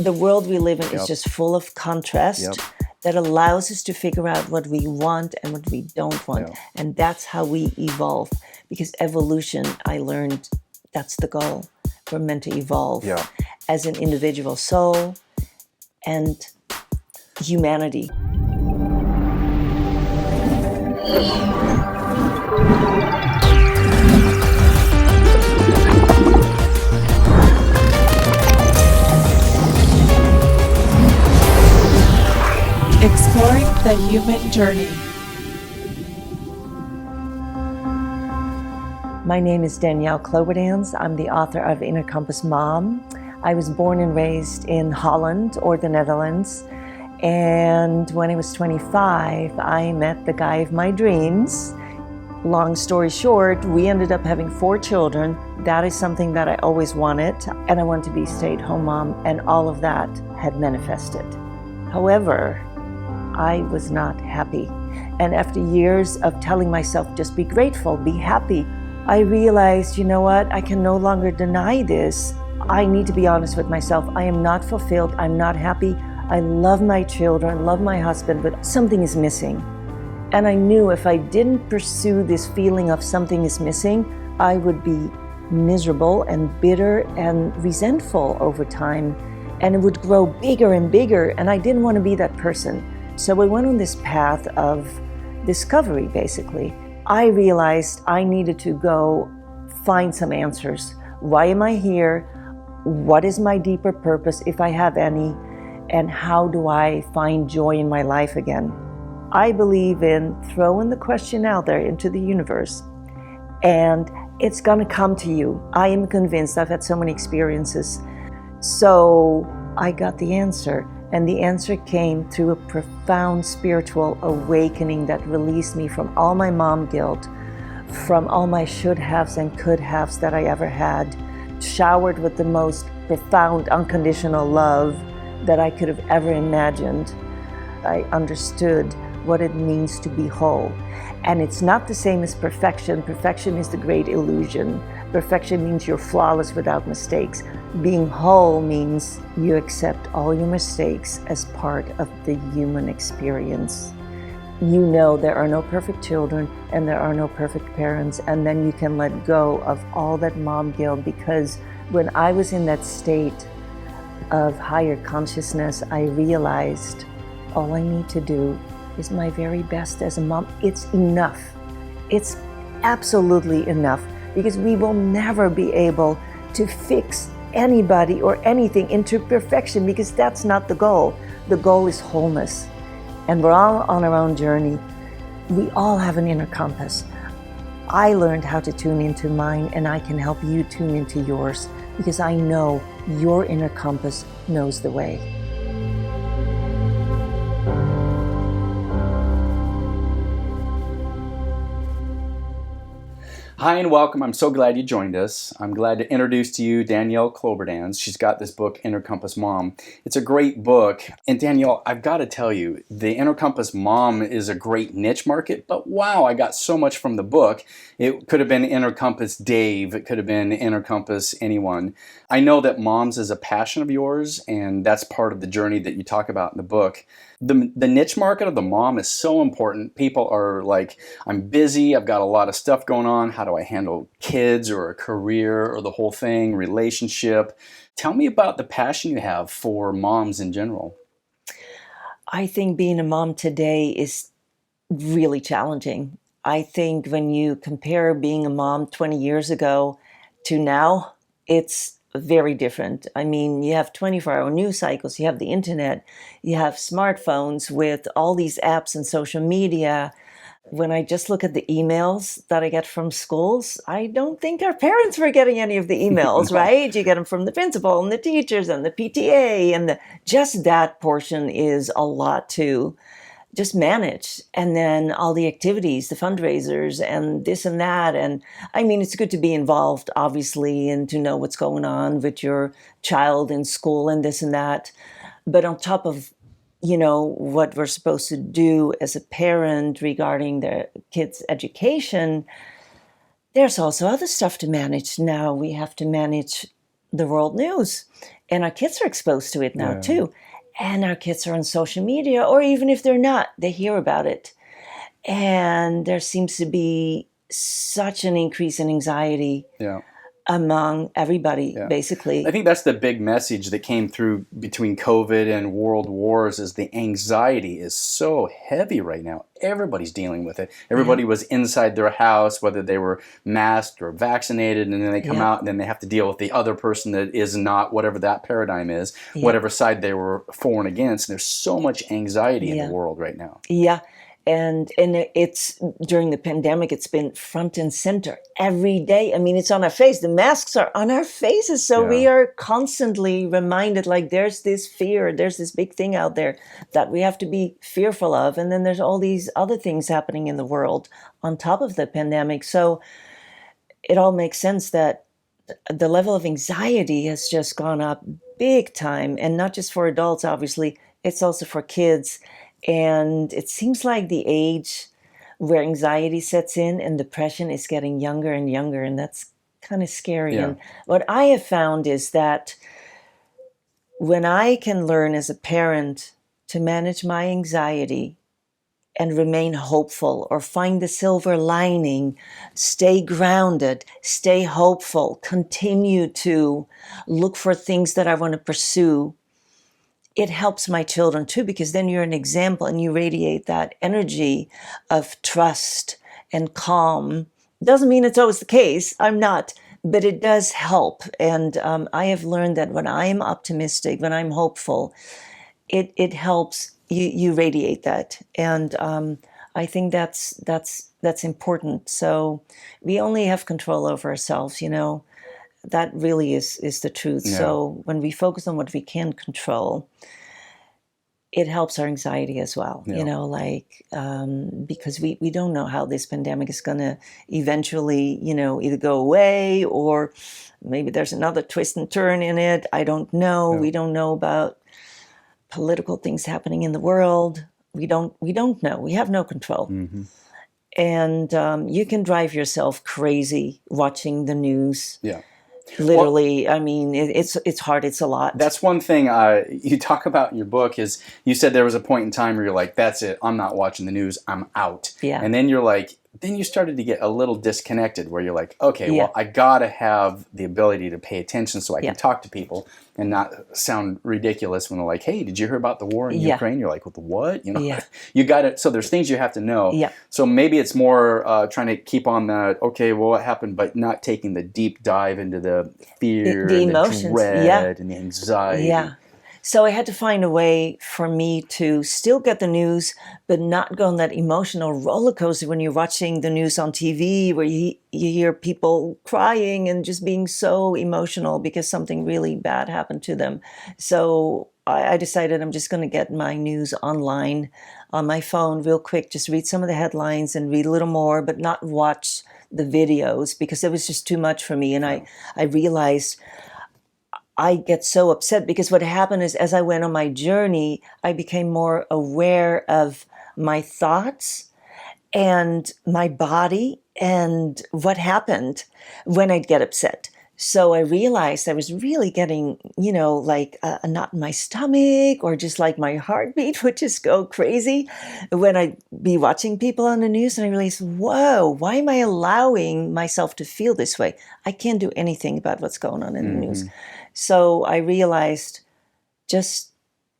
The world we live in is Yep. just full of contrast Yep. that allows us to figure out what we want and what we don't want. Yeah. And that's how we evolve. Because evolution, I learned, that's the goal. We're meant to evolve Yeah. as an individual soul and humanity. Exploring the human journey. My name is Danielle Kloberdanz. I'm the author of Inner Compass Mom. I was born and raised in Holland or the Netherlands. And when I was 25, I met the guy of my dreams. Long story short, we ended up having 4 children. That is something that I always wanted. And I wanted to be a stay-at-home mom, and all of that had manifested. However, I was not happy. And after years of telling myself, just be grateful, be happy, I realized, you know what, I can no longer deny this. I need to be honest with myself. I am not fulfilled. I'm not happy. I love my children, love my husband, but something is missing. And I knew if I didn't pursue this feeling of something is missing, I would be miserable and bitter and resentful over time. And it would grow bigger and bigger. And I didn't want to be that person. So we went on this path of discovery, basically. I realized I needed to go find some answers. Why am I here? What is my deeper purpose, if I have any? And how do I find joy in my life again? I believe in throwing the question out there into the universe, and it's going to come to you. I am convinced. I've had so many experiences. So I got the answer. And the answer came through a profound spiritual awakening that released me from all my mom guilt, from all my should-haves and could-haves that I ever had, showered with the most profound unconditional love that I could have ever imagined. I understood what it means to be whole. And it's not the same as perfection. Perfection is the great illusion. Perfection means you're flawless without mistakes. Being whole means you accept all your mistakes as part of the human experience. You know there are no perfect children and there are no perfect parents, and then you can let go of all that mom guilt, because when I was in that state of higher consciousness, I realized all I need to do is my very best as a mom. It's enough. It's absolutely enough, because we will never be able to fix anybody or anything into perfection, because that's not the goal. The goal is wholeness. And we're all on our own journey. We all have an inner compass. I learned how to tune into mine, and I can help you tune into yours, because I know your inner compass knows the way. Hi and welcome. I'm so glad you joined us. I'm glad to introduce to you Danielle Kloberdanz. She's got this book, Inner Compass Mom. It's a great book. And Danielle, I've got to tell you, the Inner Compass Mom is a great niche market, but wow, I got so much from the book. It could have been Inner Compass Dave. It could have been Inner Compass anyone. I know that moms is a passion of yours, and that's part of the journey that you talk about in the book. The niche market of the mom is so important. People are like, I'm busy, I've got a lot of stuff going on. How do I handle kids or a career or the whole thing, relationship? Tell me about the passion you have for moms in general. I think being a mom today is really challenging. I think when you compare being a mom 20 years ago to now, it's very different. I mean, you have 24-hour news cycles, you have the internet, you have smartphones with all these apps and social media. When I just look at the emails that I get from schools, I don't think our parents were getting any of the emails, No. right? You get them from the principal and the teachers and the PTA, and just that portion is a lot to just manage. And then all the activities, the fundraisers and this and that. And I mean, it's good to be involved, obviously, and to know what's going on with your child in school and this and that. But on top of, what we're supposed to do as a parent regarding their kids' education, there's also other stuff to manage. Now we have to manage the world news And our kids are exposed to it now Yeah. too. And our kids are on social media, or even if they're not, they hear about it. And there seems to be such an increase in anxiety Yeah. among everybody, Yeah. basically. I think that's the big message that came through between COVID and world wars is the anxiety is so heavy right now. Everybody's dealing with it. Everybody was inside their house, whether they were masked or vaccinated, and then they come out and then they have to deal with the other person that is not, whatever that paradigm is, whatever side they were for and against. And there's so much anxiety in the world right now. Yeah. And it's during the pandemic, it's been front and center every day. I mean, it's on our face. The masks are on our faces. So we are constantly reminded, like, there's this fear, there's this big thing out there that we have to be fearful of. And then there's all these other things happening in the world on top of the pandemic. So it all makes sense that the level of anxiety has just gone up big time. And not just for adults, obviously, it's also for kids. And it seems like the age where anxiety sets in and depression is getting younger and younger, and that's kind of scary. And what I have found is that when I can learn as a parent to manage my anxiety and remain hopeful or find the silver lining, stay grounded, stay hopeful, continue to look for things that I want to pursue, it helps my children too, because then you're an example and you radiate that energy of trust and calm. Doesn't mean it's always the case. I'm not, but it does help. And I have learned that when I'm optimistic, when I'm hopeful, it helps you radiate that. And I think that's important. So we only have control over ourselves, you know. That really is the truth. Yeah. So when we focus on what we can control, it helps our anxiety as well, you know, like, because we don't know how this pandemic is going to eventually, you know, either go away or maybe there's another twist and turn in it. I don't know. We don't know about political things happening in the world. We don't know. We have no control. Mm-hmm. And you can drive yourself crazy watching the news. Yeah. Literally, I mean, it's hard. It's a lot. That's one thing you talk about in your book is you said there was a point in time where you're like, that's it. I'm not watching the news. I'm out. Yeah. And then you're like, then you started to get a little disconnected where you're like, okay, well, I got to have the ability to pay attention so I can talk to people and not sound ridiculous when they're like, hey, did you hear about the war in Ukraine? You're like, what, the what? You know, you got it. So there's things you have to know. Yeah. So maybe it's more trying to keep on that, okay, well, what happened, but not taking the deep dive into the fear the and emotions. the dread and the anxiety. Yeah. So I had to find a way for me to still get the news, but not go on that emotional roller coaster when you're watching the news on TV, where you hear people crying and just being so emotional because something really bad happened to them. So I decided I'm just going to get my news online on my phone real quick, just read some of the headlines and read a little more, but not watch the videos because it was just too much for me. And I realized I get so upset because what happened is as I went on my journey, I became more aware of my thoughts and my body and what happened when I'd get upset. So I realized I was really getting, you know, like a knot in my stomach or just like my heartbeat would just go crazy when I'd be watching people on the news. And I realized, whoa, why am I allowing myself to feel this way? I can't do anything about what's going on in the news. So I realized just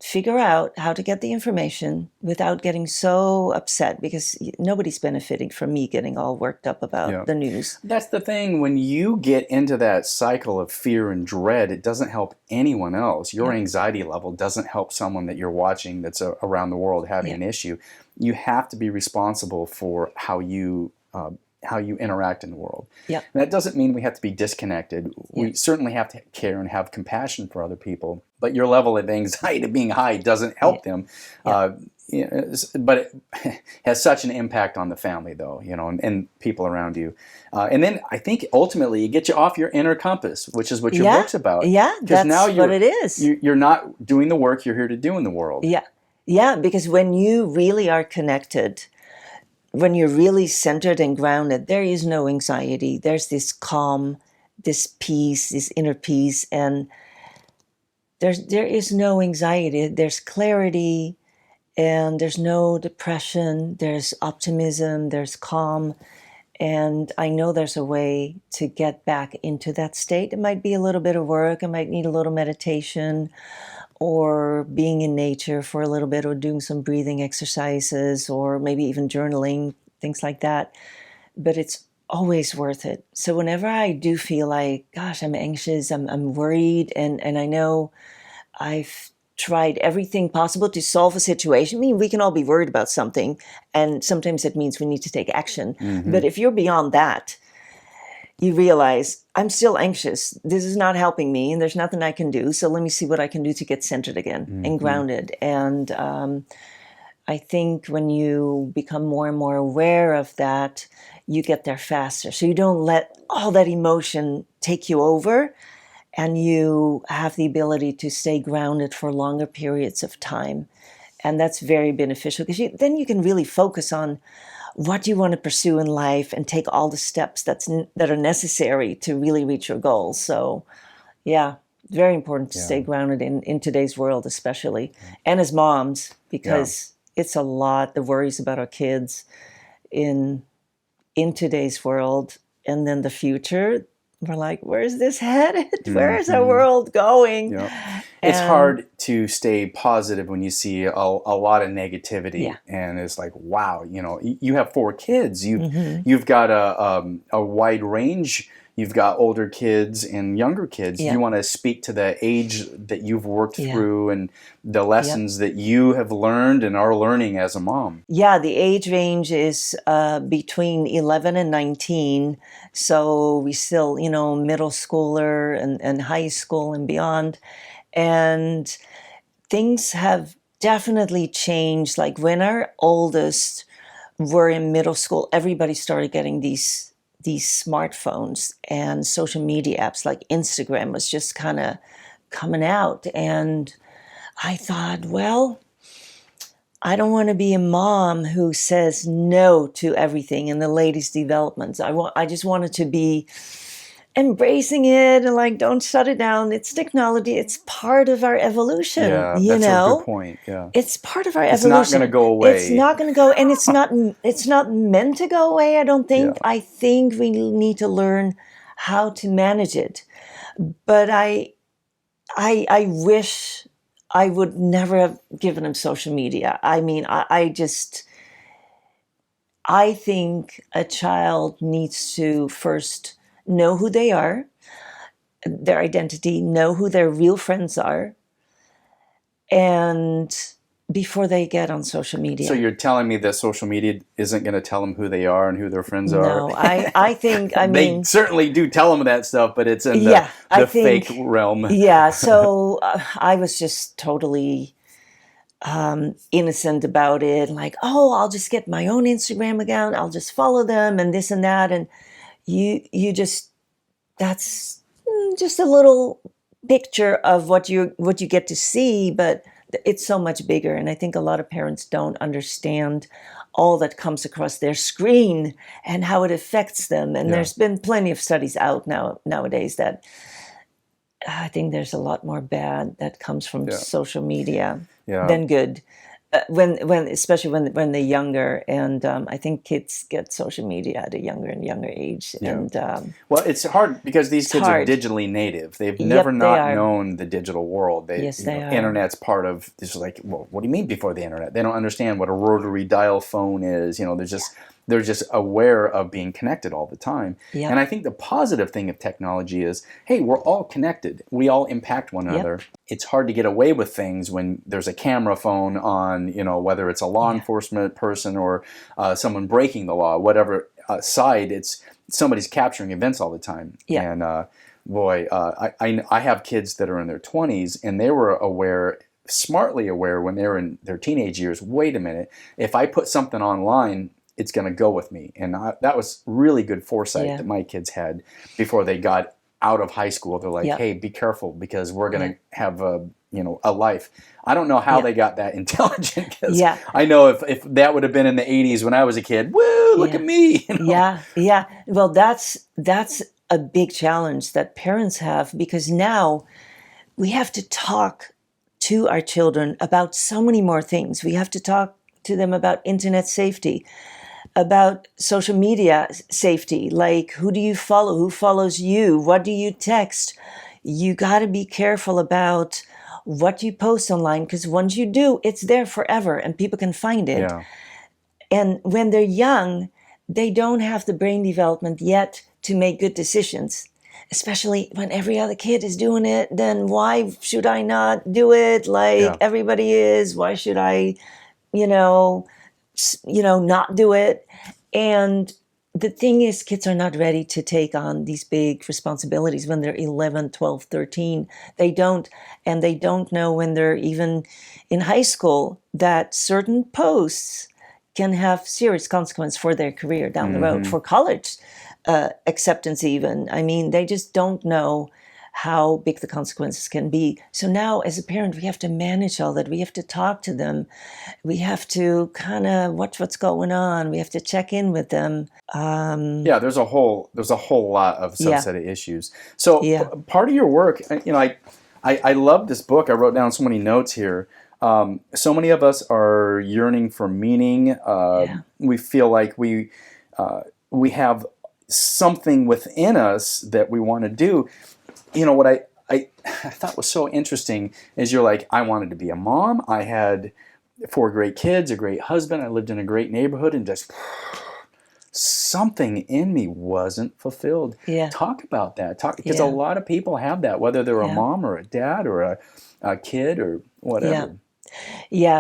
figure out how to get the information without getting so upset because nobody's benefiting from me getting all worked up about the news. That's the thing. When you get into that cycle of fear and dread, it doesn't help anyone else. Your anxiety level doesn't help someone that you're watching that's around the world having an issue. You have to be responsible for how you interact in the world. Yeah. And that doesn't mean we have to be disconnected. We certainly have to care and have compassion for other people, but your level of anxiety being high doesn't help them. You know, but it has such an impact on the family, though, you know, and people around you. And then I think ultimately it gets you off your inner compass, which is what your book's about. Yeah, that's now what it is. You're not doing the work you're here to do in the world. Yeah. Yeah, because when you really are connected, when you're really centered and grounded, there is no anxiety. There's this calm, this peace, this inner peace. And there is no anxiety. There's clarity, and there's no depression. There's optimism. There's calm. And I know there's a way to get back into that state. It might be a little bit of work. It might need a little meditation or being in nature for a little bit or doing some breathing exercises or maybe even journaling, things like that. But it's always worth it. So whenever I do feel like, gosh, I'm anxious, I'm worried, and I know I've tried everything possible to solve a situation. I mean, we can all be worried about something, and sometimes it means we need to take action. But if you're beyond that, you realize, I'm still anxious. This is not helping me, and there's nothing I can do. So let me see what I can do to get centered again and grounded. And I think when you become more and more aware of that, you get there faster. So you don't let all that emotion take you over, and you have the ability to stay grounded for longer periods of time. And that's very beneficial because then you can really focus on what you want to pursue in life and take all the steps that are necessary to really reach your goals. So, yeah, very important to stay grounded in today's world, especially. And as moms, because it's a lot, the worries about our kids in today's world. And then the future, we're like, where's this headed? Where is our world going? Yeah. It's hard to stay positive when you see a lot of negativity, and it's like, wow, you have 4 kids. You've got a wide range. You've got older kids and younger kids. You want to speak to the age that you've worked through and the lessons that you have learned and are learning as a mom. Yeah, the age range is between 11 and 19. So we still, middle schooler and high school and beyond. And things have definitely changed. Like when our oldest were in middle school, everybody started getting these smartphones, and social media apps like Instagram was just kind of coming out. And I thought, well, I don't want to be a mom who says no to everything in the latest developments. I just wanted to be embracing it and like, don't shut it down. It's technology. It's part of our evolution. Yeah, that's a good point. Yeah, it's part of our evolution. It's not going to go away. It's not going to go, and it's not meant to go away. I don't think. I think we need to learn how to manage it. But I wish I would never have given him social media. I mean, I think a child needs to first know who they are, their identity, know who their real friends are, and before they get on social media. So you're telling me that social media isn't going to tell them who they are and who their friends are? No, I think, they certainly do tell them that stuff, but it's in the fake realm. Yeah, so I was just totally innocent about it. Like, I'll just get my own Instagram account. I'll just follow them and this and that. And that's just a little picture of what you get to see, but it's so much bigger. And I think a lot of parents don't understand all that comes across their screen and how it affects them. And there's been plenty of studies out nowadays that I think there's a lot more bad that comes from social media than good. Especially when they're younger, and I think kids get social media at a younger and younger age. Yeah. And well, it's hard because these kids are digitally native. They've never known the digital world. They are. Internet's part of this. Like, well, what do you mean before the internet? They don't understand what a rotary dial phone is. They're just aware of being connected all the time. Yep. And I think the positive thing of technology is, hey, we're all connected. We all impact one another. It's hard to get away with things when there's a camera phone on, whether it's a law enforcement person or someone breaking the law, whatever side, it's somebody's capturing events all the time. Yeah. And I have kids that are in their 20s, and they were smartly aware when they were in their teenage years, wait a minute, if I put something online, it's going to go with me. And that was really good foresight that my kids had before they got out of high school. They're like, hey, be careful because we're going to have a life. I don't know how they got that intelligent because I know if that would have been in the 80s when I was a kid, woo, look at me. Yeah. Well, that's a big challenge that parents have because now we have to talk to our children about so many more things. We have to talk to them about internet safety, about social media safety, like who do you follow, who follows you, what do you text. You got to be careful about what you post online, because once you do, it's there forever and people can find it. Yeah. And when they're young, they don't have the brain development yet to make good decisions, especially when every other kid is doing it. Then why should I not do it like everybody is? Why should I, not do it? And the thing is, kids are not ready to take on these big responsibilities when they're 11, 12, 13. They don't. And they don't know when they're even in high school that certain posts can have serious consequence for their career down the road, for college acceptance even. I mean, they just don't know how big the consequences can be. So now as a parent, we have to manage all that. We have to talk to them. We have to kind of watch what's going on. We have to check in with them. There's a whole lot of subset of issues. So part of your work, I love this book. I wrote down so many notes here. So many of us are yearning for meaning. We feel like we have something within us that we want to do. What I thought was so interesting is you're like, I wanted to be a mom. I had 4 great kids, a great husband. I lived in a great neighborhood, and just something in me wasn't fulfilled. Talk about that. Because a lot of people have that, whether they're a mom or a dad or a kid or whatever.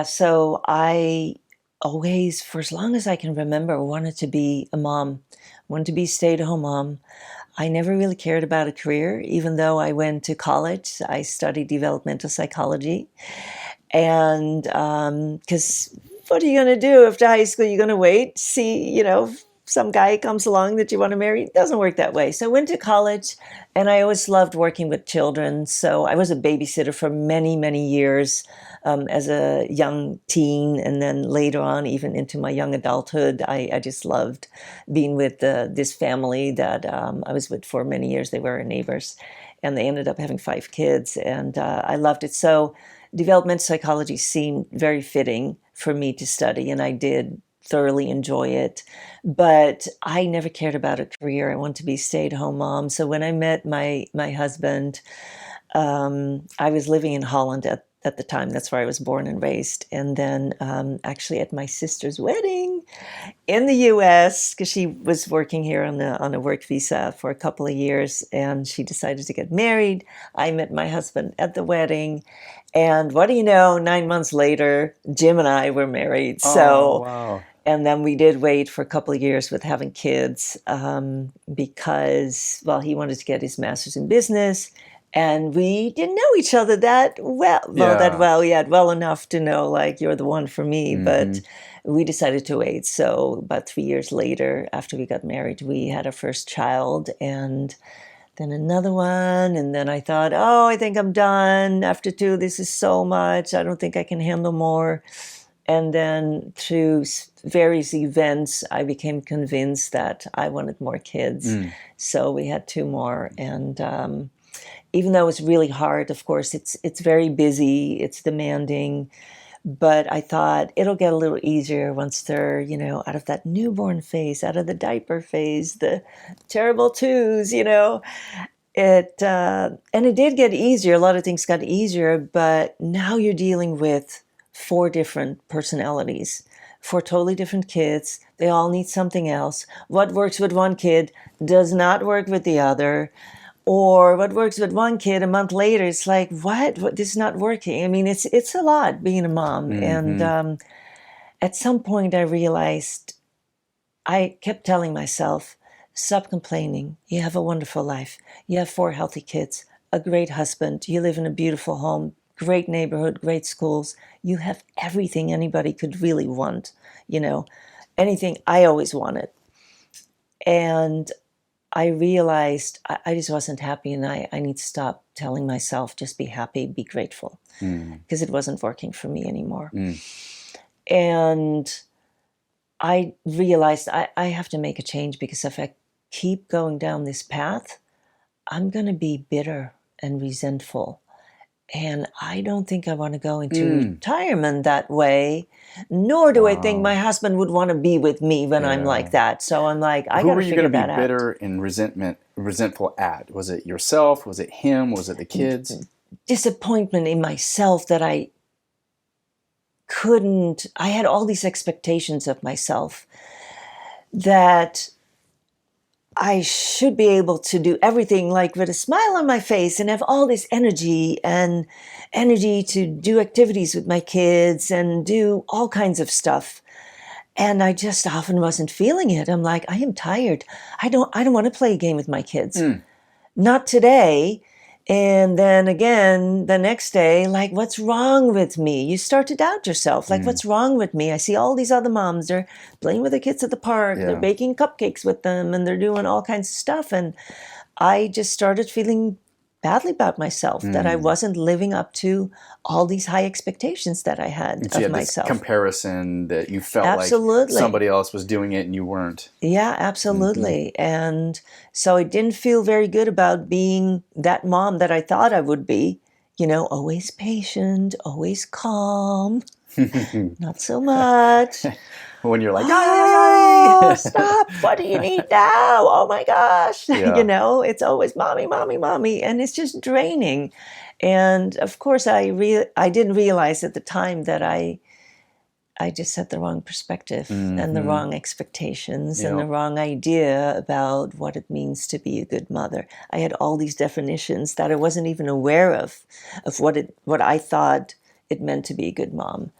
So I always, for as long as I can remember, wanted to be a mom, wanted to be a stay-at-home mom. I never really cared about a career, even though I went to college. I studied developmental psychology. And because what are you going to do after high school? You're going to wait, see, some guy comes along that you want to marry. It doesn't work that way. So I went to college, and I always loved working with children. So I was a babysitter for many, many years as a young teen, and then later on, even into my young adulthood. I just loved being with this family that I was with for many years. They were our neighbors, and they ended up having 5 kids, and I loved it. So developmental psychology seemed very fitting for me to study, and I did thoroughly enjoy it. But I never cared about a career. I wanted to be a stay-at-home mom. So when I met my husband, I was living in Holland at the time. That's where I was born and raised. And then actually at my sister's wedding in the U.S., because she was working here on a work visa for a couple of years, and she decided to get married. I met my husband at the wedding. And what do you know, 9 months later, Jim and I were married. Oh, wow. And then we did wait for a couple of years with having kids because, he wanted to get his master's in business. And we didn't know each other that well. We had well enough to know, like, you're the one for me. But we decided to wait. So about 3 years later, after we got married, we had our first child. And then another one, and then I thought, I think I'm done. After 2, this is so much. I don't think I can handle more. And then through various events, I became convinced that I wanted more kids. So we had 2 more. And even though it's really hard, of course, it's very busy, it's demanding. But I thought it'll get a little easier once they're, out of that newborn phase, out of the diaper phase, the terrible 2s, and it did get easier. A lot of things got easier, but now you're dealing with 4 different personalities, 4 totally different kids. They all need something else. What works with one kid does not work with the other. Or what works with one kid, a month later, it's like, what? This is not working. I mean, it's a lot being a mom. And at some point I realized, I kept telling myself, stop complaining. You have a wonderful life. You have 4 healthy kids, a great husband. You live in a beautiful home, great neighborhood, great schools. You have everything anybody could really want, anything I always wanted. And I realized I just wasn't happy, and I need to stop telling myself, just be happy, be grateful, because it wasn't working for me anymore. And I realized I have to make a change, because if I keep going down this path, I'm going to be bitter and resentful. And I don't think I want to go into retirement that way, nor do I think my husband would want to be with me when I'm like that. So I'm like, I Who got were to you figure going to that be out. bitter and resentful at? Was it yourself? Was it him? Was it the kids? Disappointment in myself that I had all these expectations of myself that I should be able to do everything like with a smile on my face and have all this energy to do activities with my kids and do all kinds of stuff. And I just often wasn't feeling it. I'm like, I am tired. I don't want to play a game with my kids. Not today. And then again, the next day, like, what's wrong with me? You start to doubt yourself. Like, what's wrong with me? I see all these other moms. They're playing with their kids at the park. Yeah. They're baking cupcakes with them and they're doing all kinds of stuff. And I just started feeling badly about myself, that I wasn't living up to all these high expectations that I had So you of had myself. this comparison that you felt Absolutely. like somebody else was doing it and you weren't. Yeah, absolutely. And so I didn't feel very good about being that mom that I thought I would be, always patient, always calm, not so much. When you're like, Oh, stop. What do you need now? Oh my gosh. Yeah. It's always mommy, mommy, mommy. And it's just draining. And of course, I didn't realize at the time that I just had the wrong perspective and the wrong expectations and the wrong idea about what it means to be a good mother. I had all these definitions that I wasn't even aware of what I thought it meant to be a good mom.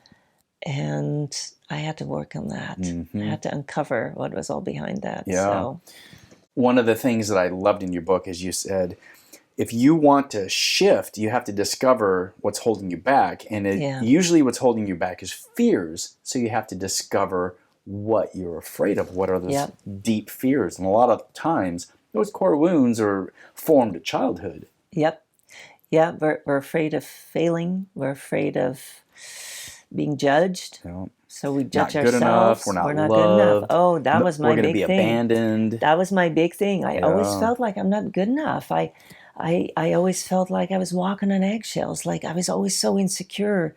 And I had to work on that. I had to uncover what was all behind that. Yeah. So. One of the things that I loved in your book is you said, if you want to shift, you have to discover what's holding you back. And usually what's holding you back is fears. So you have to discover what you're afraid of. What are those deep fears? And a lot of times, those core wounds are formed at childhood. Yep. Yeah, we're afraid of failing. We're afraid of being judged. So we judge not good ourselves. Enough. We're not loved. Good enough. Oh, that was my big thing. We're going to be abandoned. That was my big thing. I always felt like I'm not good enough. I always felt like I was walking on eggshells. Like I was always so insecure.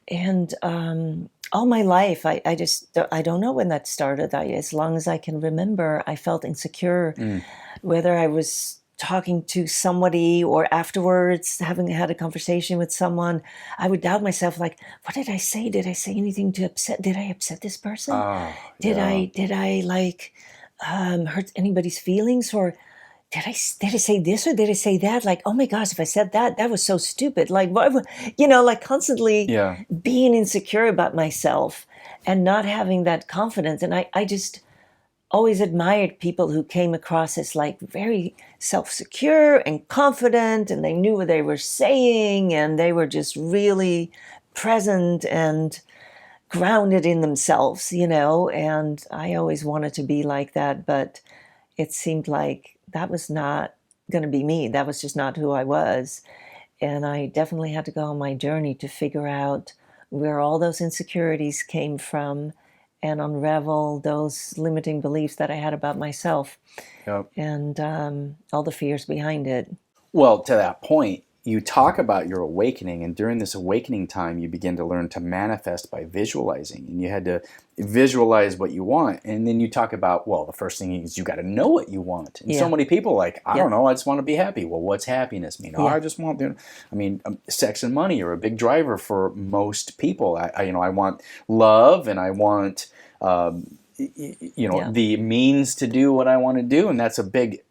And all my life, I don't know when that started. As long as I can remember, I felt insecure. Whether I was talking to somebody or afterwards having had a conversation with someone, I would doubt myself, like, what did I say? Did I say anything to upset? Did I upset this person? Did I like hurt anybody's feelings? Or did I say this or did I say that? Like, oh my gosh, if I said that, that was so stupid. Like, like constantly being insecure about myself and not having that confidence. And I just always admired people who came across as like very self-secure and confident, and they knew what they were saying, and they were just really present and grounded in themselves, and I always wanted to be like that, but it seemed like that was not going to be me. That was just not who I was. And I definitely had to go on my journey to figure out where all those insecurities came from and unravel those limiting beliefs that I had about myself and all the fears behind it. Well, to that point, you talk about your awakening, and during this awakening time, you begin to learn to manifest by visualizing, and you had to visualize what you want. And then you talk about, well, the first thing is you got to know what you want. And so many people like, I don't know, I just want to be happy. Well, what's happiness mean? Oh, I just want, sex and money are a big driver for most people. I want love, and I want, the means to do what I want to do, and that's a big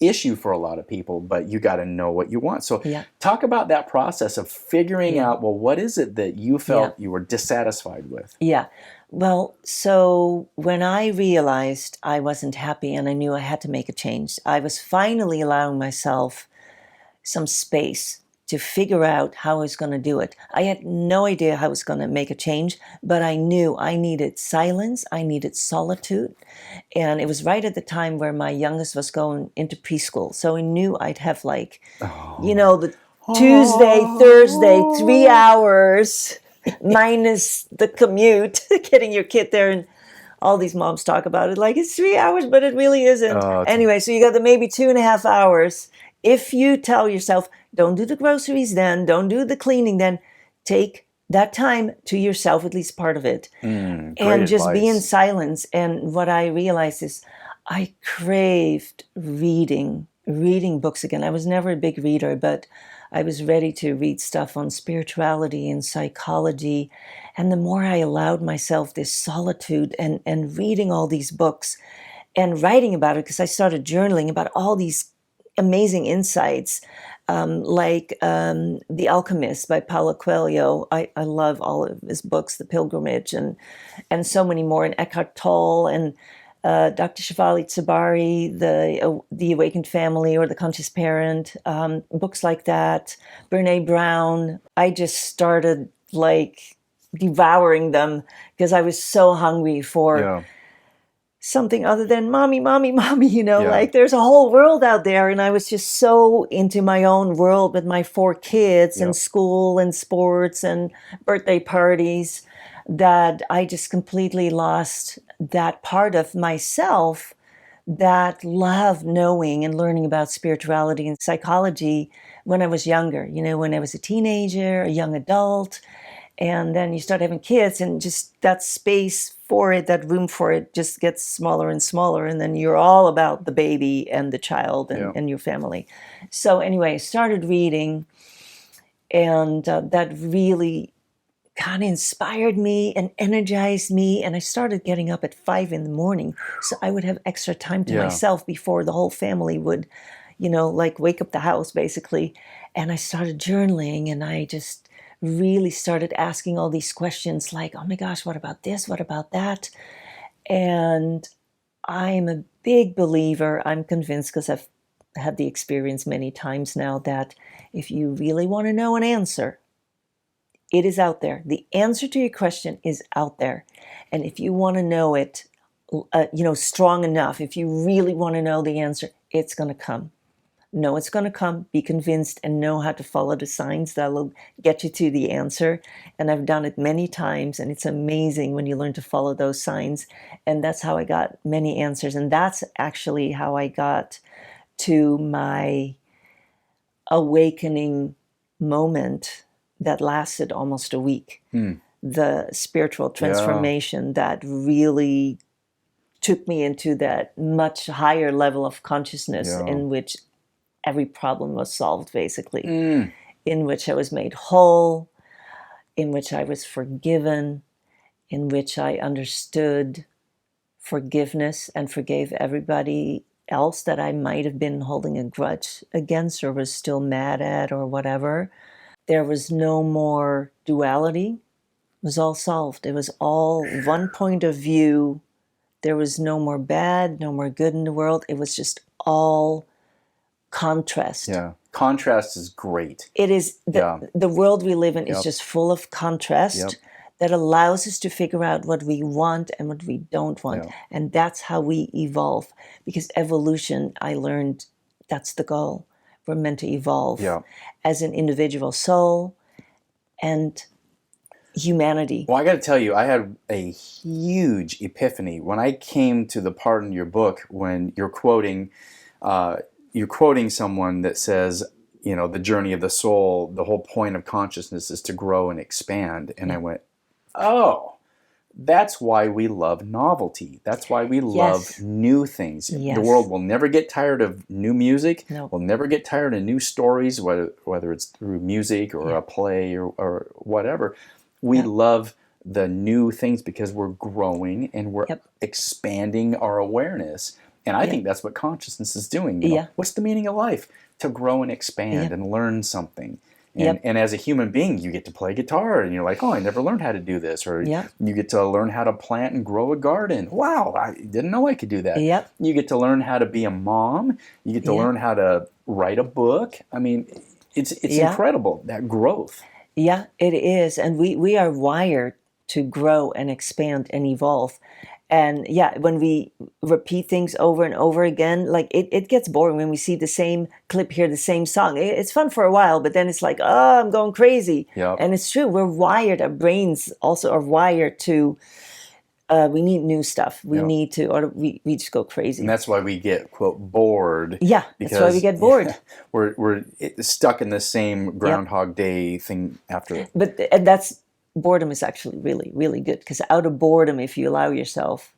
issue for a lot of people, but you got to know what you want. So talk about that process of figuring out, well, what is it that you felt you were dissatisfied with? Yeah. Well, so when I realized I wasn't happy and I knew I had to make a change, I was finally allowing myself some space to figure out how I was going to do it. I had no idea how I was going to make a change, but I knew I needed silence, I needed solitude, and it was right at the time where my youngest was going into preschool. So I knew I'd have the Tuesday, Thursday, 3 hours minus the commute, getting your kid there. And all these moms talk about it like it's 3 hours, but it really isn't. Anyway, so you got the maybe 2.5 hours If you tell yourself, don't do the groceries then, don't do the cleaning then, take that time to yourself, at least part of it, Great and just be in advice. silence. And what I realized is I craved reading books again. I was never a big reader, but I was ready to read stuff on spirituality and psychology. And the more I allowed myself this solitude and reading all these books and writing about it, because I started journaling about all these amazing insights, The Alchemist by Paulo Coelho. I love all of his books, The Pilgrimage, and so many more, and Eckhart Tolle, and Dr. Shefali Tsabari, the Awakened Family or The Conscious Parent, books like that, Brene Brown. I just started like devouring them because I was so hungry for Yeah. something other than mommy, mommy, mommy, Yeah. like there's a whole world out there. And I was just so into my own world with my 4 kids and Yep. school and sports and birthday parties that I just completely lost that part of myself that loved knowing and learning about spirituality and psychology when I was younger, when I was a teenager, a young adult. And then you start having kids, and just that space for it, that room for it just gets smaller and smaller. And then you're all about the baby and the child and, Yeah. and your family. So anyway, I started reading, and that really kind of inspired me and energized me. And I started getting up at 5 a.m. so I would have extra time to Yeah. myself before the whole family would, like wake up the house basically. And I started journaling, and I just really started asking all these questions like, oh my gosh, what about this? What about that? And I'm a big believer, I'm convinced because I've had the experience many times now, that if you really want to know an answer, it is out there. The answer to your question is out there. And if you want to know it, strong enough, if you really want to know the answer, it's going to come. Know it's going to come, be convinced, and know how to follow the signs that will get you to the answer. And I've done it many times, and it's amazing when you learn to follow those signs. And that's how I got many answers. And that's actually how I got to my awakening moment that lasted almost a week. The spiritual transformation that really took me into that much higher level of consciousness in which every problem was solved, basically, in which I was made whole, in which I was forgiven, in which I understood forgiveness and forgave everybody else that I might have been holding a grudge against or was still mad at or whatever. There was no more duality. It was all solved. It was all one point of view. There was no more bad, no more good in the world. It was just all contrast. Yeah. Contrast is great. It is the world we live in is just full of contrast that allows us to figure out what we want and what we don't want. And that's how we evolve. Because evolution, I learned, that's the goal. We're meant to evolve as an individual soul and humanity. Well, I got to tell you, I had a huge epiphany when I came to the part in your book when you're quoting someone that says, the journey of the soul, the whole point of consciousness is to grow and expand. And I went, oh, that's why we love novelty. That's why we love new things. The world will never get tired of new music. We'll never get tired of new stories, whether it's through music or a play or whatever. We love the new things because we're growing and we're expanding our awareness. And I think that's what consciousness is doing. What's the meaning of life? To grow and expand and learn something. And as a human being, you get to play guitar, and you're like, oh, I never learned how to do this. Or you get to learn how to plant and grow a garden. Wow, I didn't know I could do that. You get to learn how to be a mom. You get to learn how to write a book. I mean, it's incredible, that growth. Yeah, it is. And we are wired to grow and expand and evolve. And when we repeat things over and over again, like it gets boring when we see the same clip, hear the same song. It's fun for a while, but then it's like, oh, I'm going crazy. And it's true. We're wired. Our brains also are wired to We need new stuff. We need to, or we just go crazy. And that's why we get, quote, bored. Yeah, that's why we get bored. We're stuck in the same Groundhog Day thing after. And that's, boredom is actually really, really good, because out of boredom, if you allow yourself,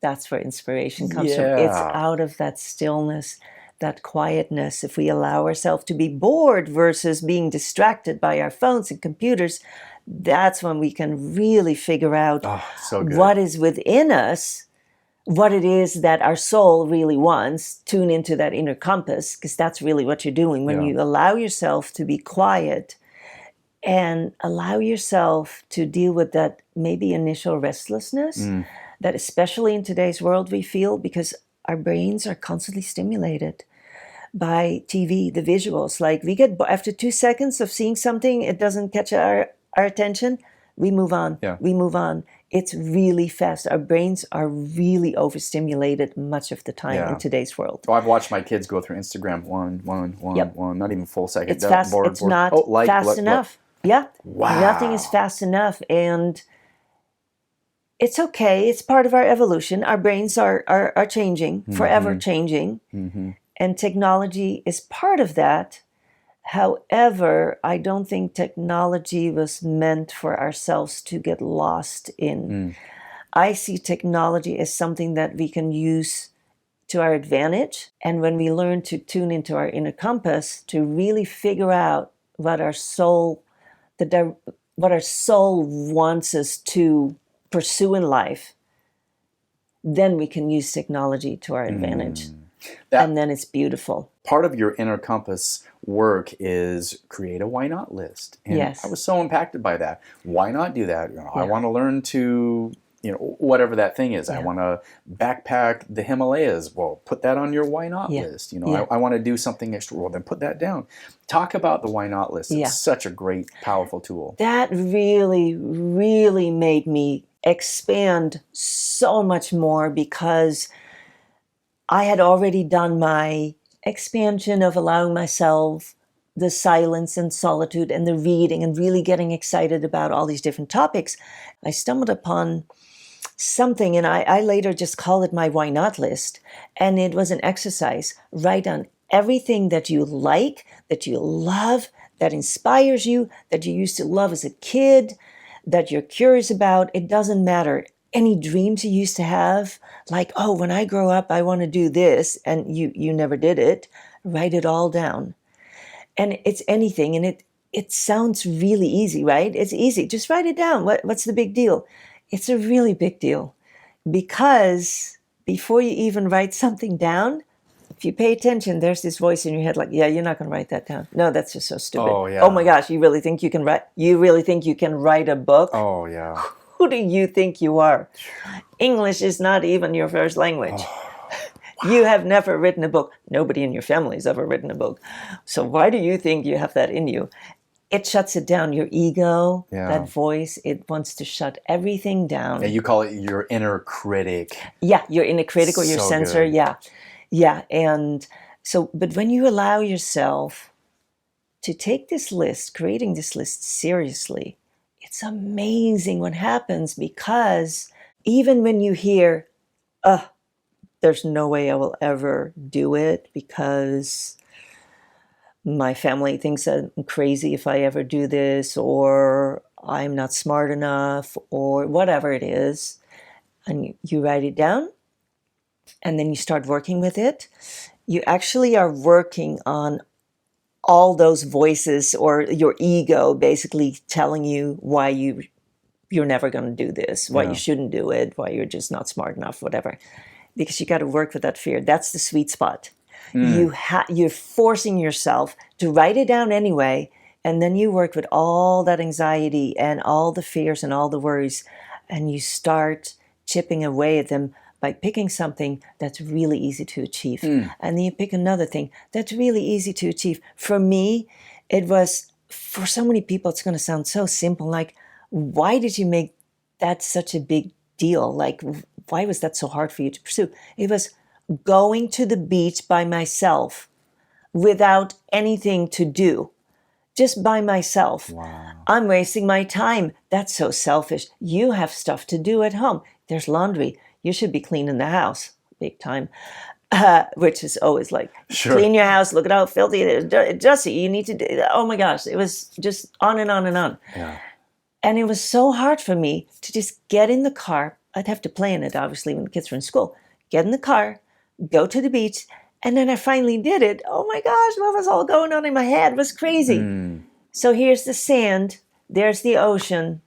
that's where inspiration comes from. It's out of that stillness, that quietness. If we allow ourselves to be bored versus being distracted by our phones and computers, that's when we can really figure out what is within us, what it is that our soul really wants. Tune into that inner compass, because that's really what you're doing when you allow yourself to be quiet and allow yourself to deal with that maybe initial restlessness that especially in today's world we feel, because our brains are constantly stimulated by TV, the visuals. Like we get, after 2 seconds of seeing something, it doesn't catch our attention, we move on. We move on. It's really fast. Our brains are really overstimulated much of the time in today's world. Oh, I've watched my kids go through Instagram one, not even full second. It's fast. It's not fast enough. Yeah. Wow. Nothing is fast enough. And it's okay. It's part of our evolution. Our brains are changing, forever changing. And technology is part of that. However, I don't think technology was meant for ourselves to get lost in. I see technology as something that we can use to our advantage. And when we learn to tune into our inner compass, to really figure out what our soul, what our soul wants us to pursue in life, then we can use technology to our advantage. And then it's beautiful. Part of your inner compass work is create a why not list. And I was so impacted by that. Why not do that? I want to learn to, whatever that thing is. I want to backpack the Himalayas. Well, put that on your why not list. I want to do something extra. Well, then put that down. Talk about the why not list. It's such a great, powerful tool. That really, really made me expand so much more, because I had already done my expansion of allowing myself the silence and solitude and the reading and really getting excited about all these different topics. I stumbled upon something, and I later just called it my why not list. And it was an exercise. Write down everything that you like, that you love, that inspires you, that you used to love as a kid, that you're curious about. It doesn't matter. Any dreams you used to have, like, oh, when I grow up, I want to do this, and you never did it, write it all down. And it's anything, and it sounds really easy, right? It's easy. Just write it down. What's the big deal? It's a really big deal, because before you even write something down, if you pay attention, there's this voice in your head like, yeah, you're not going to write that down. No, that's just so stupid. Oh my gosh, you really think you can write? You really think you can write a book? Oh yeah. Who do you think you are? English is not even your first language. You have never written a book. Nobody in your family has ever written a book. So why do you think you have that in you? It shuts it down. Your ego, that voice, it wants to shut everything down. Yeah, you call it your inner critic. Yeah, your inner critic or your censor. Good. Yeah. And so, but when you allow yourself to take this list, creating this list seriously, it's amazing what happens, because even when you hear, there's no way I will ever do it because my family thinks I'm crazy if I ever do this, or I'm not smart enough, or whatever it is, and you write it down, and then you start working with it, you actually are working on all those voices, or your ego basically telling you why you're never going to do this, why you shouldn't do it, why you're just not smart enough, whatever. Because you got to work with that fear. That's the sweet spot. You're forcing yourself to write it down anyway, and then you work with all that anxiety and all the fears and all the worries, and you start chipping away at them by picking something that's really easy to achieve. And then you pick another thing that's really easy to achieve. For me, it was, for so many people, it's going to sound so simple. Like, why did you make that such a big deal? Like, why was that so hard for you to pursue? It was going to the beach by myself without anything to do. just by myself. Wow. I'm wasting my time. That's so selfish. You have stuff to do at home. There's laundry. You should be cleaning the house. Big time. Which is always like, Sure. clean your house. Look at how filthy it is. Jussie, you need to do that. Oh my gosh. It was just on and on and on. Yeah. And it was so hard for me to just get in the car. I'd have to plan it, obviously, when the kids were in school. Get in the car, go to the beach. And then I finally did it. Oh my gosh, what was all going on in my head? It was crazy. So here's the sand. There's the ocean.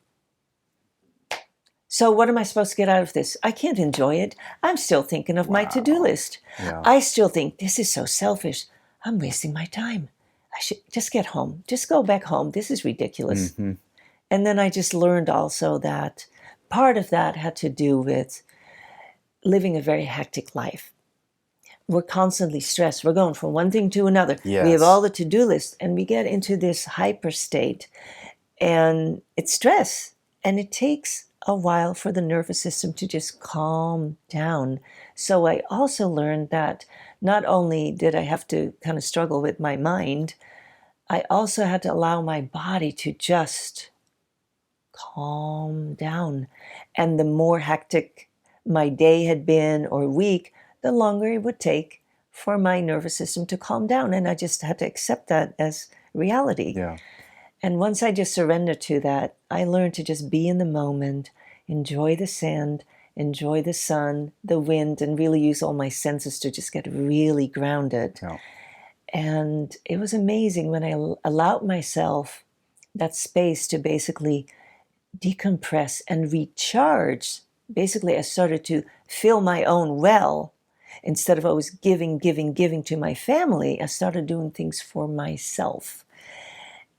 So what am I supposed to get out of this? I can't enjoy it. I'm still thinking of my to-do list. Yeah. I still think, this is so selfish. I'm wasting my time. I should just get home. Just go back home. This is ridiculous. Mm-hmm. And then I just learned also that part of that had to do with living a very hectic life. We're constantly stressed. We're going from one thing to another. Yes. We have all the to-do lists, and we get into this hyper state, and it's stress. And it takes a while for the nervous system to just calm down. So I also learned that not only did I have to kind of struggle with my mind, I also had to allow my body to just calm down. And the more hectic my day had been or week, the longer it would take for my nervous system to calm down. And I just had to accept that as reality. Yeah. And once I just surrendered to that, I learned to just be in the moment, enjoy the sand, enjoy the sun, the wind, and really use all my senses to just get really grounded. Yeah. And it was amazing when I allowed myself that space to basically decompress and recharge. Basically, I started to fill my own well. Instead of always giving to my family, I started doing things for myself.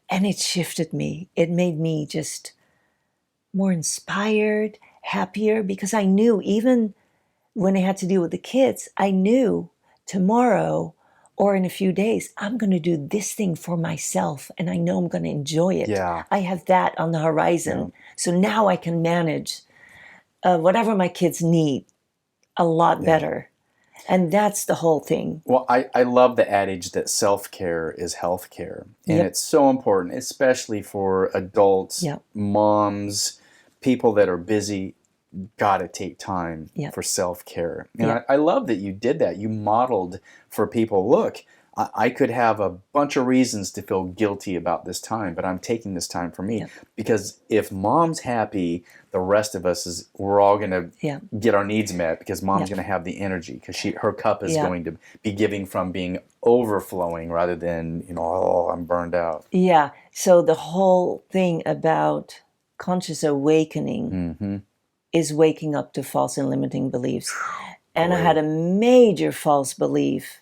And it shifted me. It made me just more inspired, happier, because I knew even when I had to deal with the kids, I knew tomorrow or in a few days, I'm going to do this thing for myself, and I know I'm going to enjoy it. Yeah. I have that on the horizon. Yeah. So now I can manage whatever my kids need a lot better. And that's the whole thing. Well, I love the adage that self-care is health-care. And Yep. it's so important, especially for adults, Yep. moms, people that are busy, got to take time Yep. for self-care. And Yep. I love that you did that. You modeled for people, look, I could have a bunch of reasons to feel guilty about this time, but I'm taking this time for me. Yep. Because if mom's happy, the rest of us we're all going to Yeah. get our needs met, because mom's Yep. going to have the energy, because her cup is Yep. going to be giving from being overflowing rather than, oh, I'm burned out. Yeah. So the whole thing about conscious awakening Mm-hmm. is waking up to false and limiting beliefs. And I Great. had a major false belief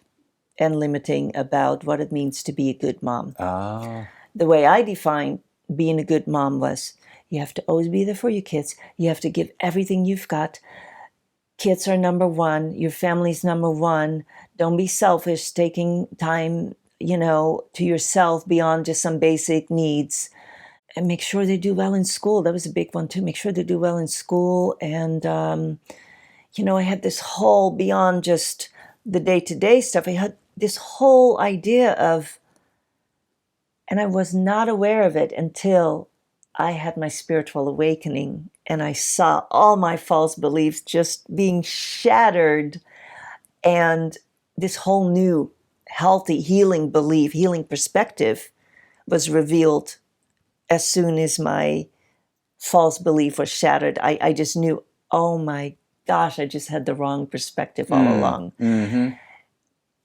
and limiting about what it means to be a good mom. Ah, The way I defined being a good mom was you have to always be there for your kids. You have to give everything you've got. Kids are number one. Your family's number one. Don't be selfish, taking time, to yourself beyond just some basic needs. And make sure they do well in school. That was a big one too. Make sure they do well in school. And, I had this whole, beyond just the day-to-day stuff, I had this whole idea of, and I was not aware of it until I had my spiritual awakening and I saw all my false beliefs just being shattered, and this whole new healthy healing belief, healing perspective was revealed as soon as my false belief was shattered. I just knew, oh my gosh, I just had the wrong perspective all along. Mm-hmm.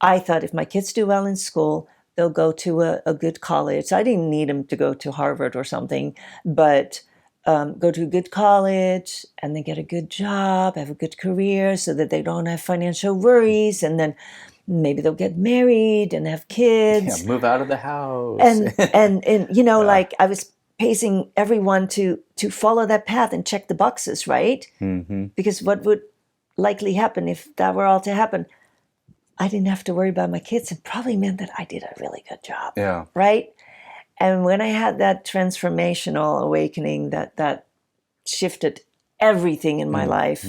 I thought if my kids do well in school, they'll go to a good college. I didn't need them to go to Harvard or something, but go to a good college and then get a good job, have a good career so that they don't have financial worries. And then maybe they'll get married and have kids. Yeah, move out of the house. And like I was pacing everyone to follow that path and check the boxes, right? Mm-hmm. Because what would likely happen if that were all to happen? I didn't have to worry about my kids. It probably meant that I did a really good job, Yeah. right? And when I had that transformational awakening that shifted everything in my life,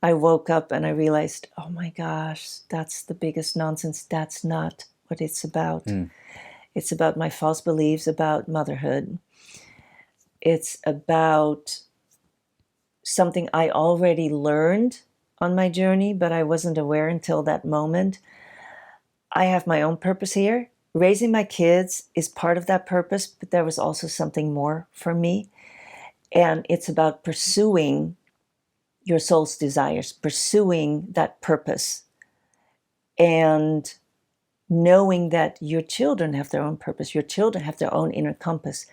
I woke up and I realized, oh my gosh, that's the biggest nonsense. That's not what it's about. It's about my false beliefs about motherhood. It's about something I already learned on my journey, but I wasn't aware until that moment. I have my own purpose here. Raising my kids is part of that purpose, but there was also something more for me. And it's about pursuing your soul's desires, pursuing that purpose, and knowing that your children have their own purpose. Your children have their own inner compass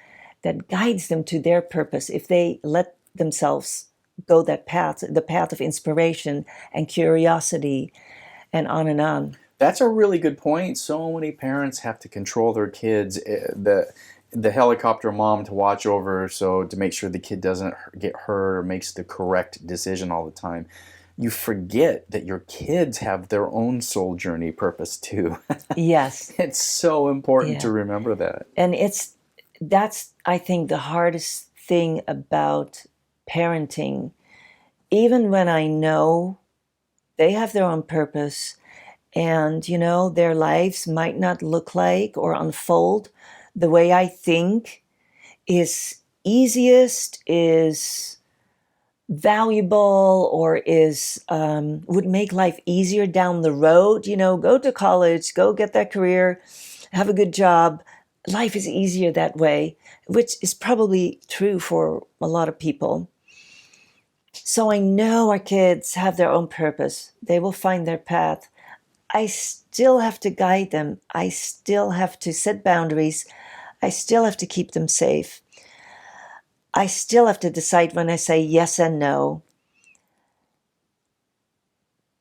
that guides them to their purpose if they let themselves go that path, the path of inspiration and curiosity, and on and on. That's a really good point. So many parents have to control their kids. The helicopter mom to watch over, so to make sure the kid doesn't get hurt or makes the correct decision all the time. You forget that your kids have their own soul journey purpose too. Yes. It's so important to remember that. And that's, I think, the hardest thing about parenting. Even when I know they have their own purpose and, you know, their lives might not look like or unfold the way I think is easiest, is valuable, or is would make life easier down the road. You know, go to college, go get that career, have a good job. Life is easier that way, which is probably true for a lot of people. So I know our kids have their own purpose. They will find their path. I still have to guide them. I still have to set boundaries. I still have to keep them safe. I still have to decide when I say yes and no.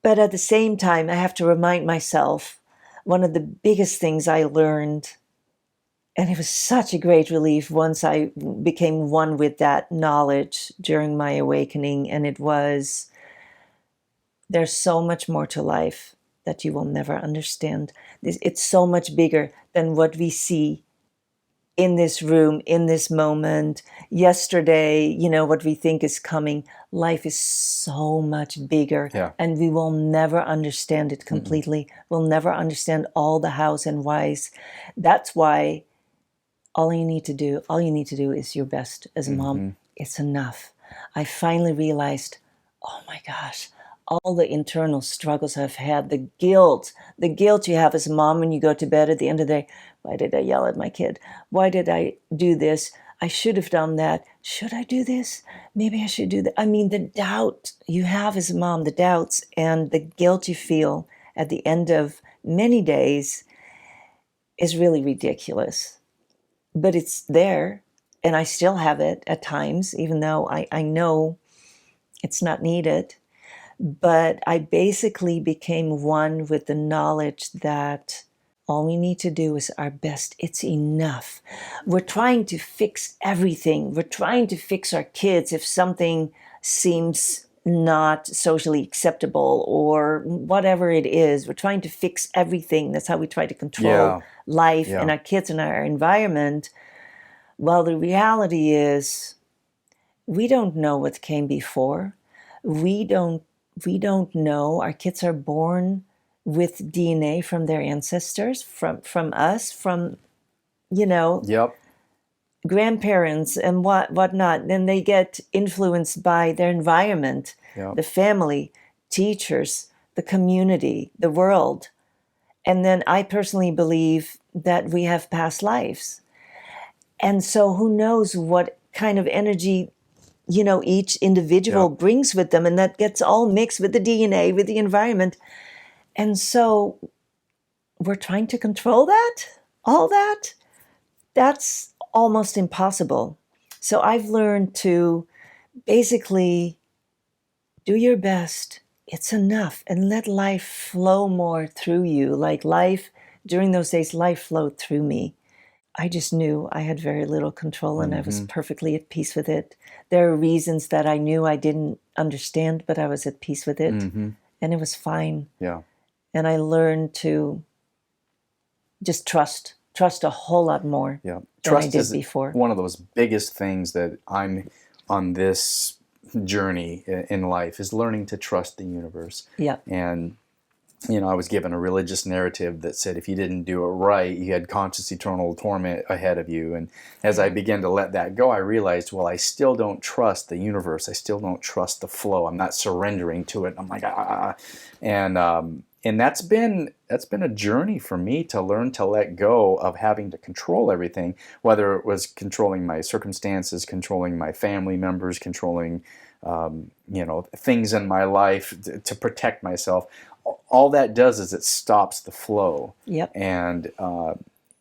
But at the same time, I have to remind myself, one of the biggest things I learned, and it was such a great relief once I became one with that knowledge during my awakening, and it was, there's so much more to life that you will never understand. It's so much bigger than what we see in this room, in this moment, yesterday, you know, what we think is coming. Life is so much bigger, and we will never understand it completely. We'll never understand all the hows and whys. That's why all you need to do is your best as a mom. It's enough. I finally realized, oh my gosh, all the internal struggles I've had, the guilt you have as a mom when you go to bed at the end of the day. Why did I yell at my kid? Why did I do this? I should have done that. Should I do this? Maybe I should do that. I mean, the doubt you have as a mom, the doubts and the guilt you feel at the end of many days is really ridiculous. But it's there, and I still have it at times, even though I know it's not needed. But I basically became one with the knowledge that all we need to do is our best. It's enough. We're trying to fix everything. We're trying to fix our kids if something seems not socially acceptable or whatever it is. We're trying to fix everything. That's how we try to control life and our kids and our environment. Well, the reality is we don't know what came before. We don't know. Our kids are born with DNA from their ancestors, from us, from, you know, grandparents and whatnot. Then they get influenced by their environment, the family, teachers, the community, the world. And then I personally believe that we have past lives. And so who knows what kind of energy, you know, each individual brings with them, and that gets all mixed with the DNA, with the environment. And so we're trying to control that, all that. That's almost impossible. So I've learned to basically do your best. It's enough, and let life flow more through you. Like life, during those days, life flowed through me. I just knew I had very little control, and I was perfectly at peace with it. There are reasons that I knew I didn't understand, but I was at peace with it, and it was fine. And I learned to just trust a whole lot more than I did before. One of those biggest things that I'm on this journey in life is learning to trust the universe. And I was given a religious narrative that said if you didn't do it right, you had conscious eternal torment ahead of you. And as I began to let that go, I realized, well, I still don't trust the universe. I still don't trust the flow. I'm not surrendering to it. I'm like, ah. And that's been a journey for me to learn to let go of having to control everything, whether it was controlling my circumstances, controlling my family members, controlling things in my life to protect myself. All that does is it stops the flow. Yep. And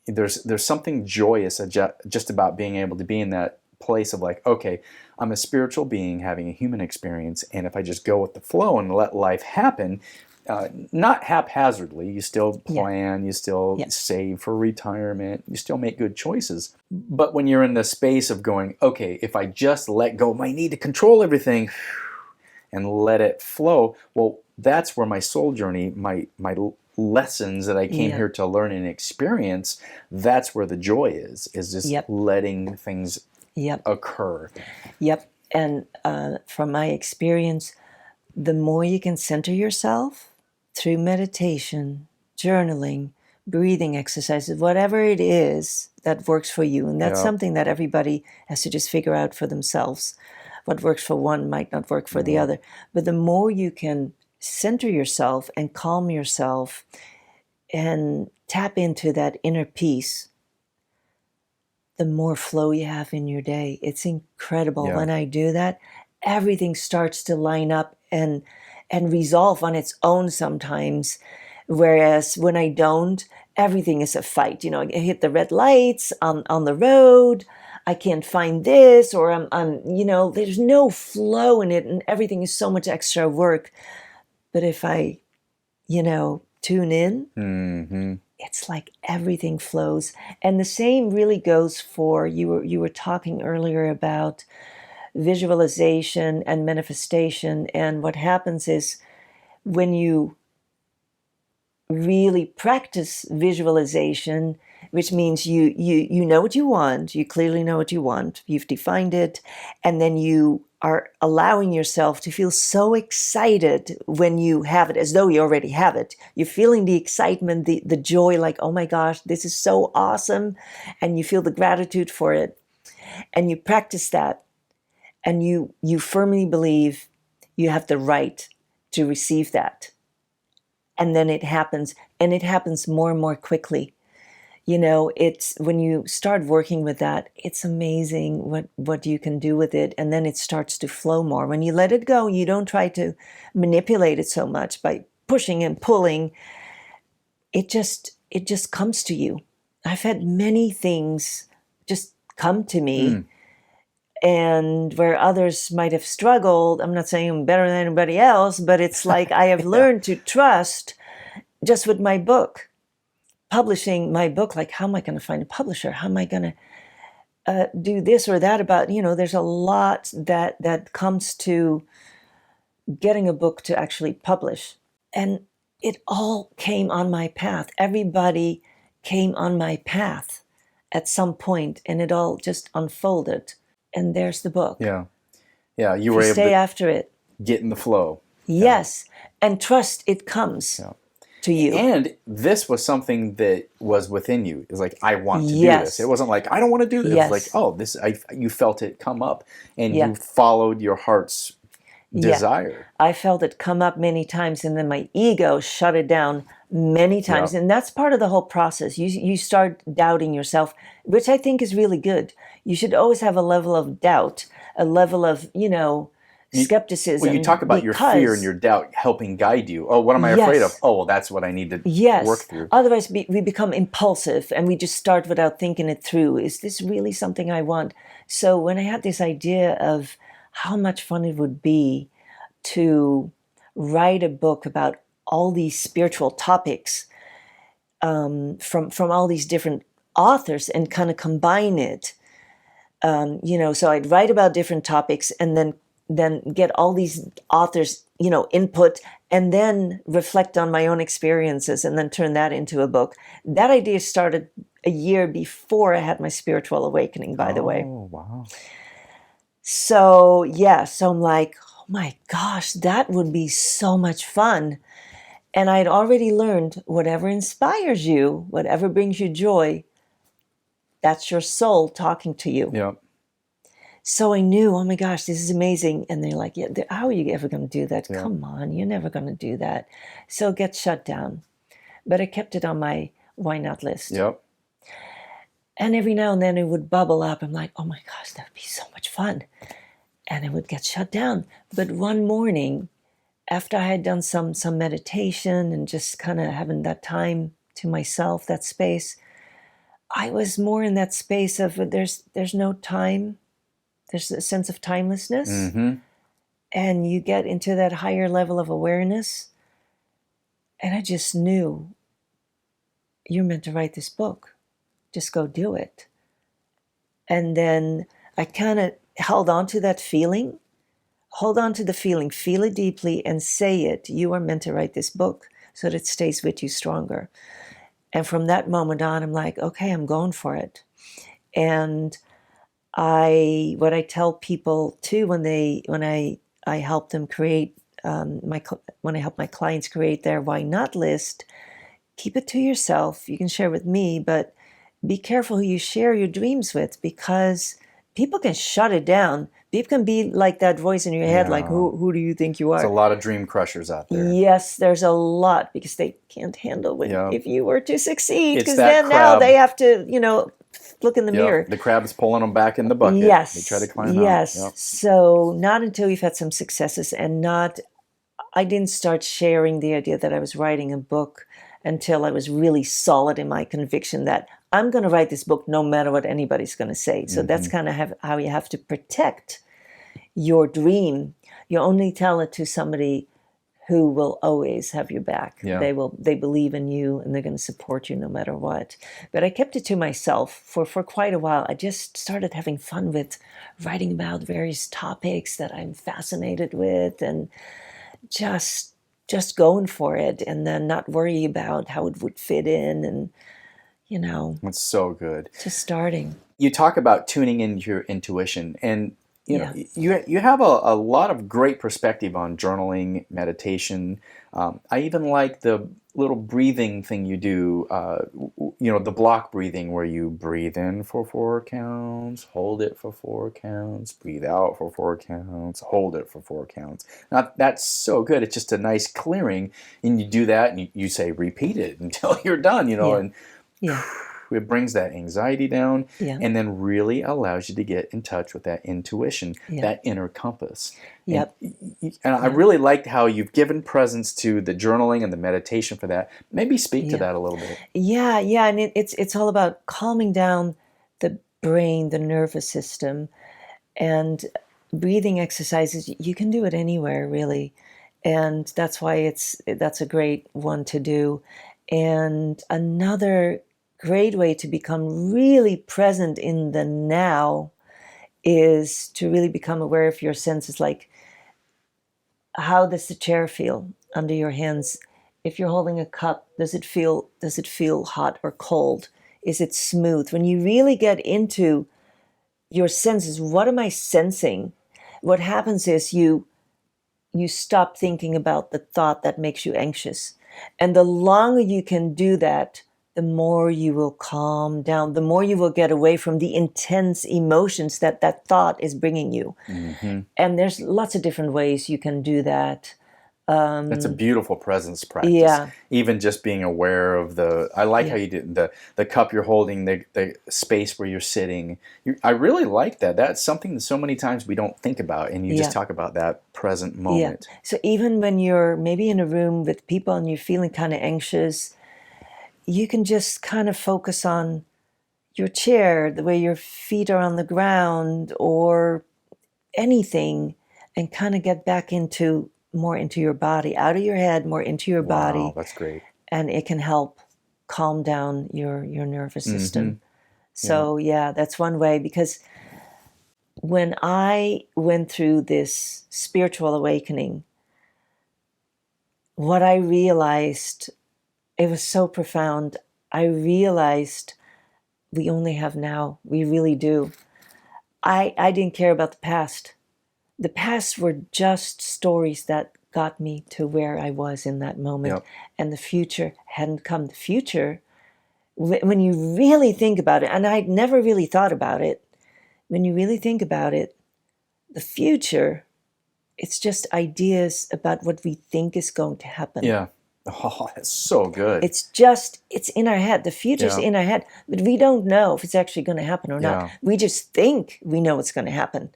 there's something joyous just about being able to be in that place of like, okay, I'm a spiritual being having a human experience, and if I just go with the flow and let life happen, not haphazardly, you still plan, you still save for retirement, you still make good choices. But when you're in the space of going, okay, if I just let go of my need to control everything and let it flow, well, that's where my soul journey, my lessons that I came here to learn and experience, that's where the joy is just letting things occur. Yep. And from my experience, the more you can center yourself through meditation, journaling, breathing exercises, whatever it is that works for you. And that's something that everybody has to just figure out for themselves. What works for one might not work for the other. But the more you can center yourself and calm yourself and tap into that inner peace, the more flow you have in your day. It's incredible. When I do that, everything starts to line up and resolve on its own sometimes. Whereas when I don't, everything is a fight. I hit the red lights on the road. I can't find this, or I'm there's no flow in it, and everything is so much extra work. But if I, tune in, it's like everything flows. And the same really goes for, you were talking earlier about visualization and manifestation. And what happens is when you really practice visualization, which means you know what you want, you clearly know what you want, you've defined it, and then you are allowing yourself to feel so excited when you have it, as though you already have it. You're feeling the excitement, the joy, like, oh my gosh, this is so awesome, and you feel the gratitude for it, and you practice that, and you firmly believe you have the right to receive that. And then it happens, and it happens more and more quickly. It's when you start working with that, it's amazing what you can do with it. And then it starts to flow more. When you let it go, you don't try to manipulate it so much by pushing and pulling. It just comes to you. I've had many things just come to me. And where others might have struggled, I'm not saying I'm better than anybody else, but it's like I have learned to trust just with my book. Publishing my book, like, how am I going to find a publisher? How am I going to do this or that about, there's a lot that comes to getting a book to actually publish. And it all came on my path. Everybody came on my path at some point, and it all just unfolded. And there's the book. Yeah. You were able stay to after it. Get in the flow. Yes. And trust it comes. To you. And this was something that was within you. It was like, I want to do this. It wasn't like, I don't want to do this. It was like, you felt it come up, and you followed your heart's desire. I felt it come up many times, and then my ego shut it down many times. And that's part of the whole process. You start doubting yourself, which I think is really good. You should always have a level of doubt, a level of, skepticism. Well, you talk about your fear and your doubt helping guide you. Oh, what am I afraid of? Oh, well, that's what I need to work through. Otherwise, we become impulsive, and we just start without thinking it through. Is this really something I want? So when I had this idea of how much fun it would be to write a book about all these spiritual topics from all these different authors and kind of combine it, so I'd write about different topics and then get all these authors, input, and then reflect on my own experiences and then turn that into a book. That idea started a year before I had my spiritual awakening, by the way. Oh, wow. So I'm like, oh my gosh, that would be so much fun. And I'd already learned whatever inspires you, whatever brings you joy, that's your soul talking to you. Yeah. So I knew, oh my gosh, this is amazing. And they're like, yeah, how are you ever going to do that? Yeah. Come on, you're never going to do that. So it gets shut down. But I kept it on my why not list. Yep. And every now and then it would bubble up. I'm like, oh my gosh, that would be so much fun. And it would get shut down. But one morning, after I had done some meditation and just kind of having that time to myself, that space, I was more in that space of there's no time. There's a sense of timelessness. Mm-hmm. And you get into that higher level of awareness. And I just knew, you're meant to write this book. Just go do it. And then I kind of held on to that feeling. Hold on to the feeling, feel it deeply, and say it. You are meant to write this book so that it stays with you stronger. And from that moment on, I'm like, okay, I'm going for it. And what I tell people too when I help them create when I help my clients create their why not list, keep it to yourself. You can share with me, but be careful who you share your dreams with, because people can shut it down. People can be like that voice in your head, like, who do you think you are? There's a lot of dream crushers out there. Yes, there's a lot, because they can't handle if you were to succeed, It's because that then now crab. they have to, look in the mirror. The crab is pulling them back in the bucket. Yes. They try to climb yes. out. Yep. So not until you've had some successes, and I didn't start sharing the idea that I was writing a book until I was really solid in my conviction that I'm going to write this book no matter what anybody's going to say. So that's kind of how you have to protect your dream. You only tell it to somebody who will always have your back. Yeah. They believe in you, and they're going to support you no matter what. But I kept it to myself for quite a while. I just started having fun with writing about various topics that I'm fascinated with, and just going for it, and then not worry about how it would fit in, and It's so good. just starting. You talk about tuning into your intuition, and Yeah. you have a lot of great perspective on journaling, meditation. I even like the little breathing thing you do, the block breathing, where you breathe in for 4 counts, hold it for 4 counts, breathe out for 4 counts, hold it for 4 counts. Now, that's so good. It's just a nice clearing, and you do that, and you say repeat it until you're done, and Yeah. it brings that anxiety down, Yeah. and then really allows you to get in touch with that intuition, that inner compass. Yep. And I really liked how you've given presence to the journaling and the meditation for that. Maybe speak to that a little bit. Yeah, and it's all about calming down the brain, the nervous system, and breathing exercises. You can do it anywhere, really, and that's why that's a great one to do. And another great way to become really present in the now is to really become aware of your senses, like, how does the chair feel under your hands? If you're holding a cup, does it feel hot or cold? Is it smooth? When you really get into your senses, what am I sensing? What happens is you stop thinking about the thought that makes you anxious. And the longer you can do that, the more you will calm down, the more you will get away from the intense emotions that thought is bringing you. Mm-hmm. And there's lots of different ways you can do that. That's a beautiful presence practice. Yeah. Even just being aware of I like how you did the cup you're holding, the space where you're sitting. I really like that. That's something that so many times we don't think about, and you just talk about that present moment. Yeah. So even when you're maybe in a room with people and you're feeling kind of anxious, you can just kind of focus on your chair, the way your feet are on the ground, or anything, and kind of get back more into your body, out of your head, more into your body. Wow, that's great. And it can help calm down your nervous system. Mm-hmm. So that's one way, because when I went through this spiritual awakening, what I realized, it was so profound. I realized we only have now. We really do. I didn't care about the past. The past were just stories that got me to where I was in that moment. Yep. And the future hadn't come. The future, when you really think about it, and I'd never really thought about it, when you really think about it, the future, it's just ideas about what we think is going to happen. Yeah. Oh, that's so good. It's in our head. The future's Yeah. in our head, but we don't know if it's actually going to happen or not. Yeah. We just think we know what's going to happen.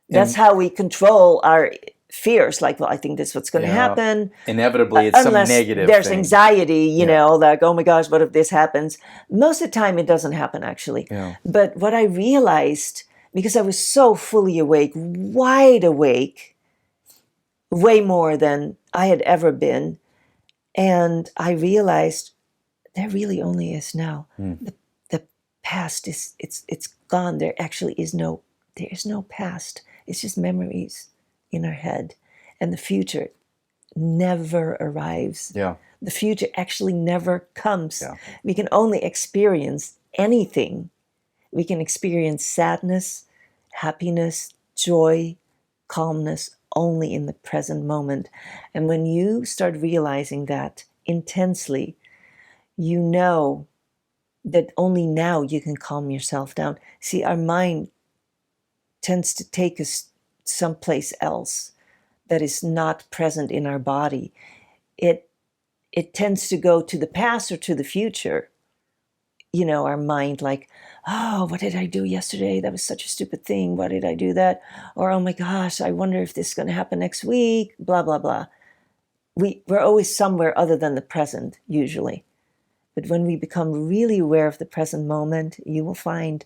That's how we control our fears. Like, well, I think this is what's going to happen. Inevitably, it's some Unless negative there's thing. anxiety, you know, like, oh my gosh, what if this happens? Most of the time, it doesn't happen, actually. Yeah. But what I realized, because I was so fully awake, wide awake, way more than I had ever been, and I realized there really only is now. The past it's gone. There actually is no past. It's just memories in our head, and the future never arrives. Yeah. The future actually never comes. Yeah. We can only experience anything. We can experience sadness, happiness, joy, calmness only in the present moment. And when you start realizing that intensely, you know that only now you can calm yourself down. See, our mind tends to take us someplace else that is not present in our body. It tends to go to the past or to the future. You know, our mind, like, oh, what did I do yesterday? That was such a stupid thing. Why did I do that? Or, oh my gosh, I wonder if this is going to happen next week, blah, blah, blah. We're always somewhere other than the present, usually. But when we become really aware of the present moment, you will find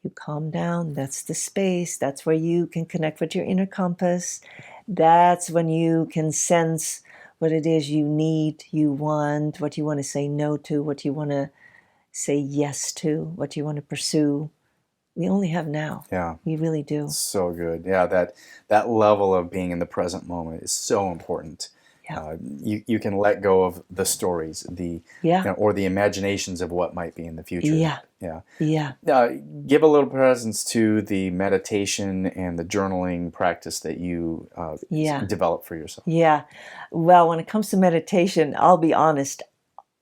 you calm down. That's the space. That's where you can connect with your inner compass. That's when you can sense what it is you need, you want, what you want to say no to, what you want to say yes to, what you want to pursue. We only have now. Yeah. We really do. So good. Yeah, that level of being in the present moment is so important. Yeah. You can let go of the stories, or the imaginations of what might be in the future. Yeah. Yeah. Yeah. Give a little presence to the meditation and the journaling practice that you developed for yourself. Yeah. Well, when it comes to meditation, I'll be honest,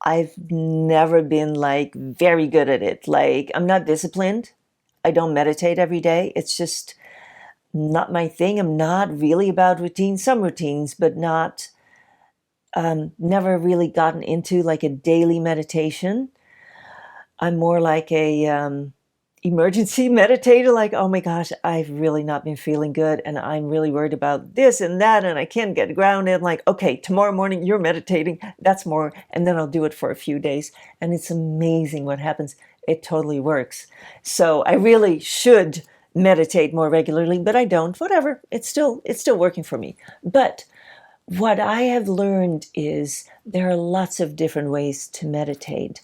I've never been like very good at it. Like, I'm not disciplined. I don't meditate every day. It's just not my thing. I'm not really about routines, some routines, but not, never really gotten into like a daily meditation. I'm more like a emergency meditator, like, oh my gosh, I've really not been feeling good and I'm really worried about this and that and I can't get grounded. I'm like, okay, tomorrow morning you're meditating, that's more, and then I'll do it for a few days. And it's amazing what happens. It totally works. So I really should meditate more regularly, but I don't. Whatever, it's still working for me. But what I have learned is there are lots of different ways to meditate.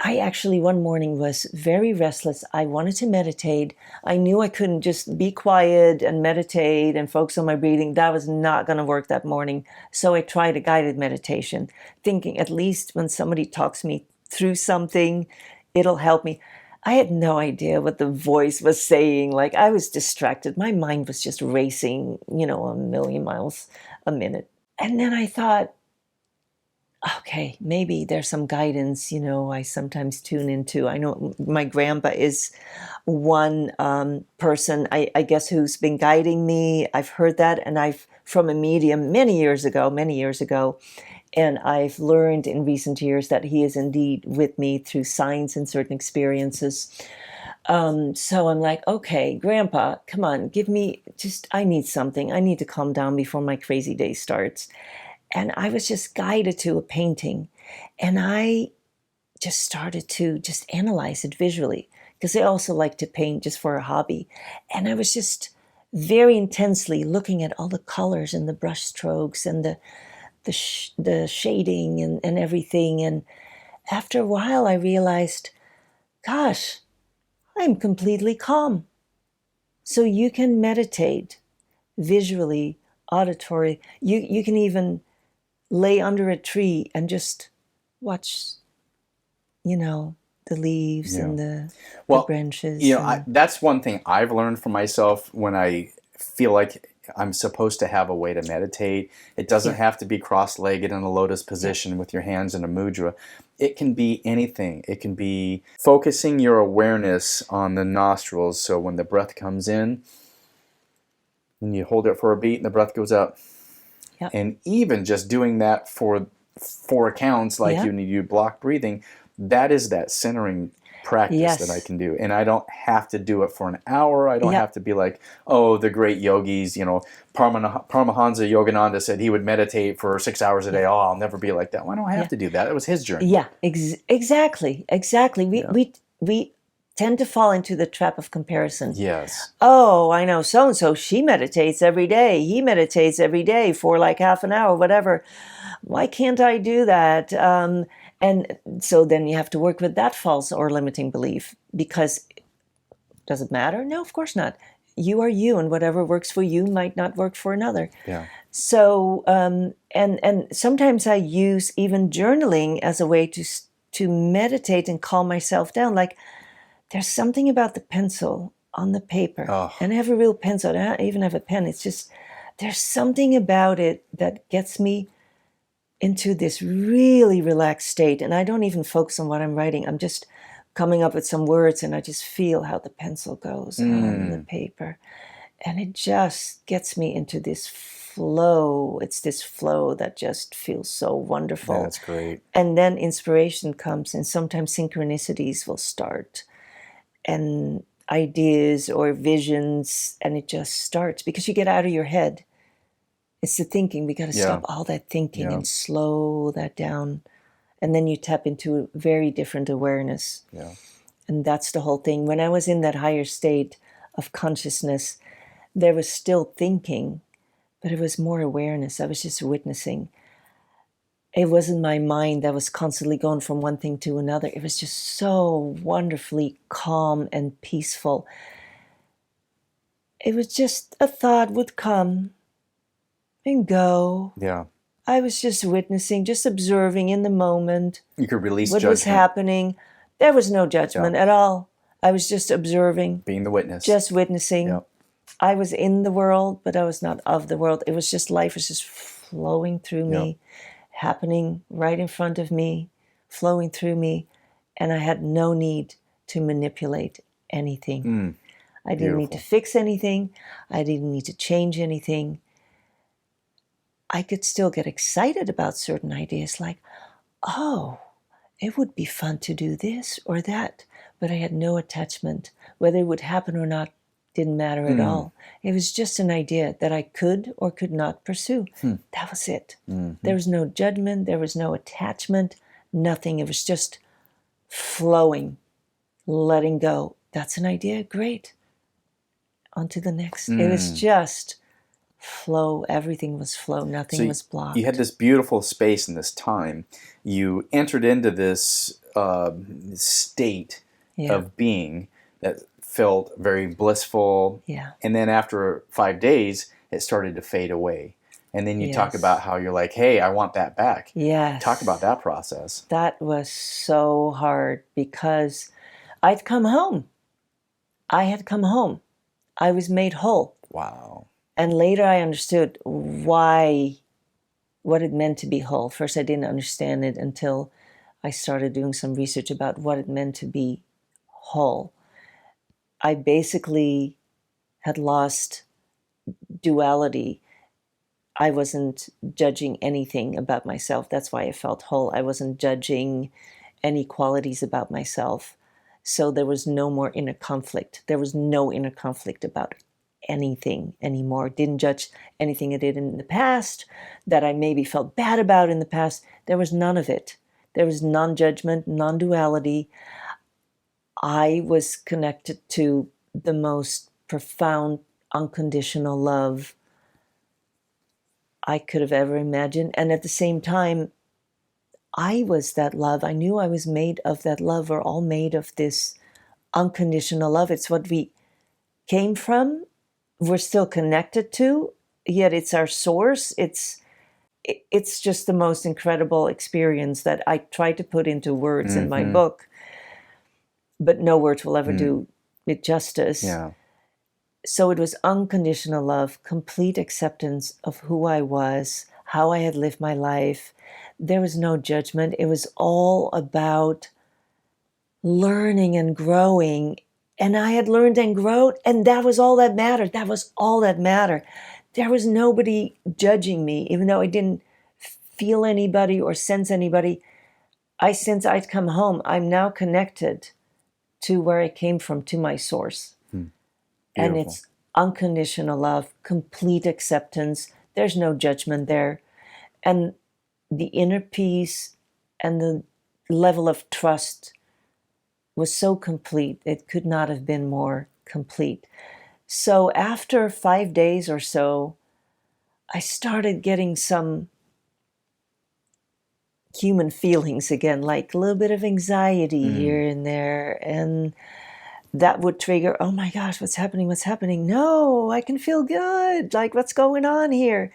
I actually one morning was very restless. I wanted to meditate. I knew I couldn't just be quiet and meditate and focus on my breathing. That was not going to work that morning. So I tried a guided meditation, thinking at least when somebody talks me through something, it'll help me. I had no idea what the voice was saying. Like, I was distracted. My mind was just racing, a million miles a minute. And then I thought, okay, maybe there's some guidance, I sometimes tune into. I know my grandpa is one person, I guess, who's been guiding me. I've heard that, and from a medium many years ago, and I've learned in recent years that he is indeed with me through signs and certain experiences. So I'm like, okay, Grandpa, come on, I need something. I need to calm down before my crazy day starts. And I was just guided to a painting, and I just started to just analyze it visually, because I also like to paint just for a hobby. And I was just very intensely looking at all the colors and the brush strokes and the shading and everything. And after a while, I realized, gosh, I'm completely calm. So you can meditate visually, auditory. You can even lay under a tree and just watch, the leaves and the branches. That's one thing I've learned for myself when I feel like I'm supposed to have a way to meditate. It doesn't have to be cross-legged in a lotus position with your hands in a mudra. It can be anything. It can be focusing your awareness on the nostrils. So when the breath comes in, and you hold it for a beat and the breath goes up. Yep. And even just doing that for 4 counts, like Yep. you need to block breathing, that is that centering practice Yes. that I can do. And I don't have to do it for an hour. I don't Yep. have to be like, oh, the great yogis, Paramahansa Yogananda said he would meditate for 6 hours a day. Oh, I'll never be like that. Why don't I have to do that? It was his journey. Yeah, exactly. We tend to fall into the trap of comparison. Yes. Oh, I know so-and-so, she meditates every day. He meditates every day for like half an hour, whatever. Why can't I do that? And so then you have to work with that false or limiting belief, because does it matter? No, of course not. You are you, and whatever works for you might not work for another. Yeah. So, and sometimes I use even journaling as a way to meditate and calm myself down. Like, there's something about the pencil on the paper, and I have a real pencil. I don't even have a pen. It's just, there's something about it that gets me into this really relaxed state, and I don't even focus on what I'm writing. I'm just coming up with some words, and I just feel how the pencil goes on the paper, and it just gets me into this flow. It's this flow that just feels so wonderful. That's great. And then inspiration comes, and sometimes synchronicities will start, and ideas or visions, and it just starts because you get out of your head. It's the thinking. We got to stop all that thinking and slow that down. And then you tap into a very different awareness. Yeah. And that's the whole thing. When I was in that higher state of consciousness, there was still thinking, but it was more awareness. I was just witnessing. It wasn't my mind that was constantly going from one thing to another. It was just so wonderfully calm and peaceful. It was just a thought would come and go. Yeah. I was just witnessing, just observing in the moment. You could release what judgment. was happening. There was no judgment at all. I was just observing. Being the witness. Just witnessing. Yep. I was in the world, but I was not of the world. It was just, life was just flowing through me, happening right in front of me, flowing through me. And I had no need to manipulate anything. I didn't need to fix anything. I didn't need to change anything. I could still get excited about certain ideas, like, oh, it would be fun to do this or that. But I had no attachment. Whether it would happen or not didn't matter at all. It was just an idea that I could or could not pursue. That was it. There was no judgment. There was no attachment. Nothing. It was just flowing, letting go. That's an idea. Great. On to the next. It was just flow. Everything was flow. Nothing was blocked. You had this beautiful space in this time. You entered into this state of being that felt very blissful. Yeah. And then after 5 days, it started to fade away. And then you talk about how you're like, hey, I want that back. Yes. Talk about that process. That was so hard because I'd come home. I had come home. I was made whole. Wow. And later I understood what it meant to be whole. First, I didn't understand it until I started doing some research about what it meant to be whole. I basically had lost duality. I wasn't judging anything about myself. That's why I felt whole. I wasn't judging any qualities about myself. So there was no more inner conflict. There was no inner conflict about anything anymore. Didn't judge anything I did in the past that I maybe felt bad about in the past. There was none of it. There was non-judgment, non-duality. I was connected to the most profound, unconditional love I could have ever imagined. And at the same time, I was that love. I knew I was made of that love. We're all made of this unconditional love. It's what we came from. We're still connected to, yet it's our source. It's just the most incredible experience that I try to put into words in my book, but no words will ever do it justice. Yeah. So it was unconditional love, complete acceptance of who I was, how I had lived my life. There was no judgment. It was all about learning and growing. And I had learned and grown, and that was all that mattered. That was all that mattered. There was nobody judging me, even though I didn't feel anybody or sense anybody. I sense I'd come home. I'm now connected to where I came from, to my source. And Beautiful. it's unconditional love, complete acceptance. There's no judgment there. And the inner peace and the level of trust was so complete. It could not have been more complete. So after 5 days or so, I started getting some human feelings again, like a little bit of anxiety here and there. And that would trigger, oh my gosh, what's happening? What's happening? No, I can feel good. Like, what's going on here?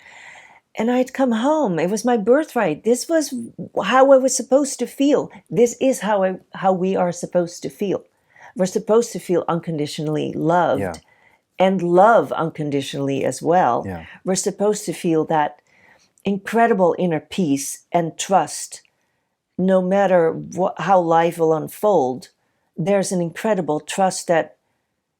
And I'd come home. It was my birthright. This was how I was supposed to feel. This is how we are supposed to feel. We're supposed to feel unconditionally loved Yeah. and love unconditionally as well. Yeah. We're supposed to feel that incredible inner peace and trust. No matter how life will unfold, there's an incredible trust that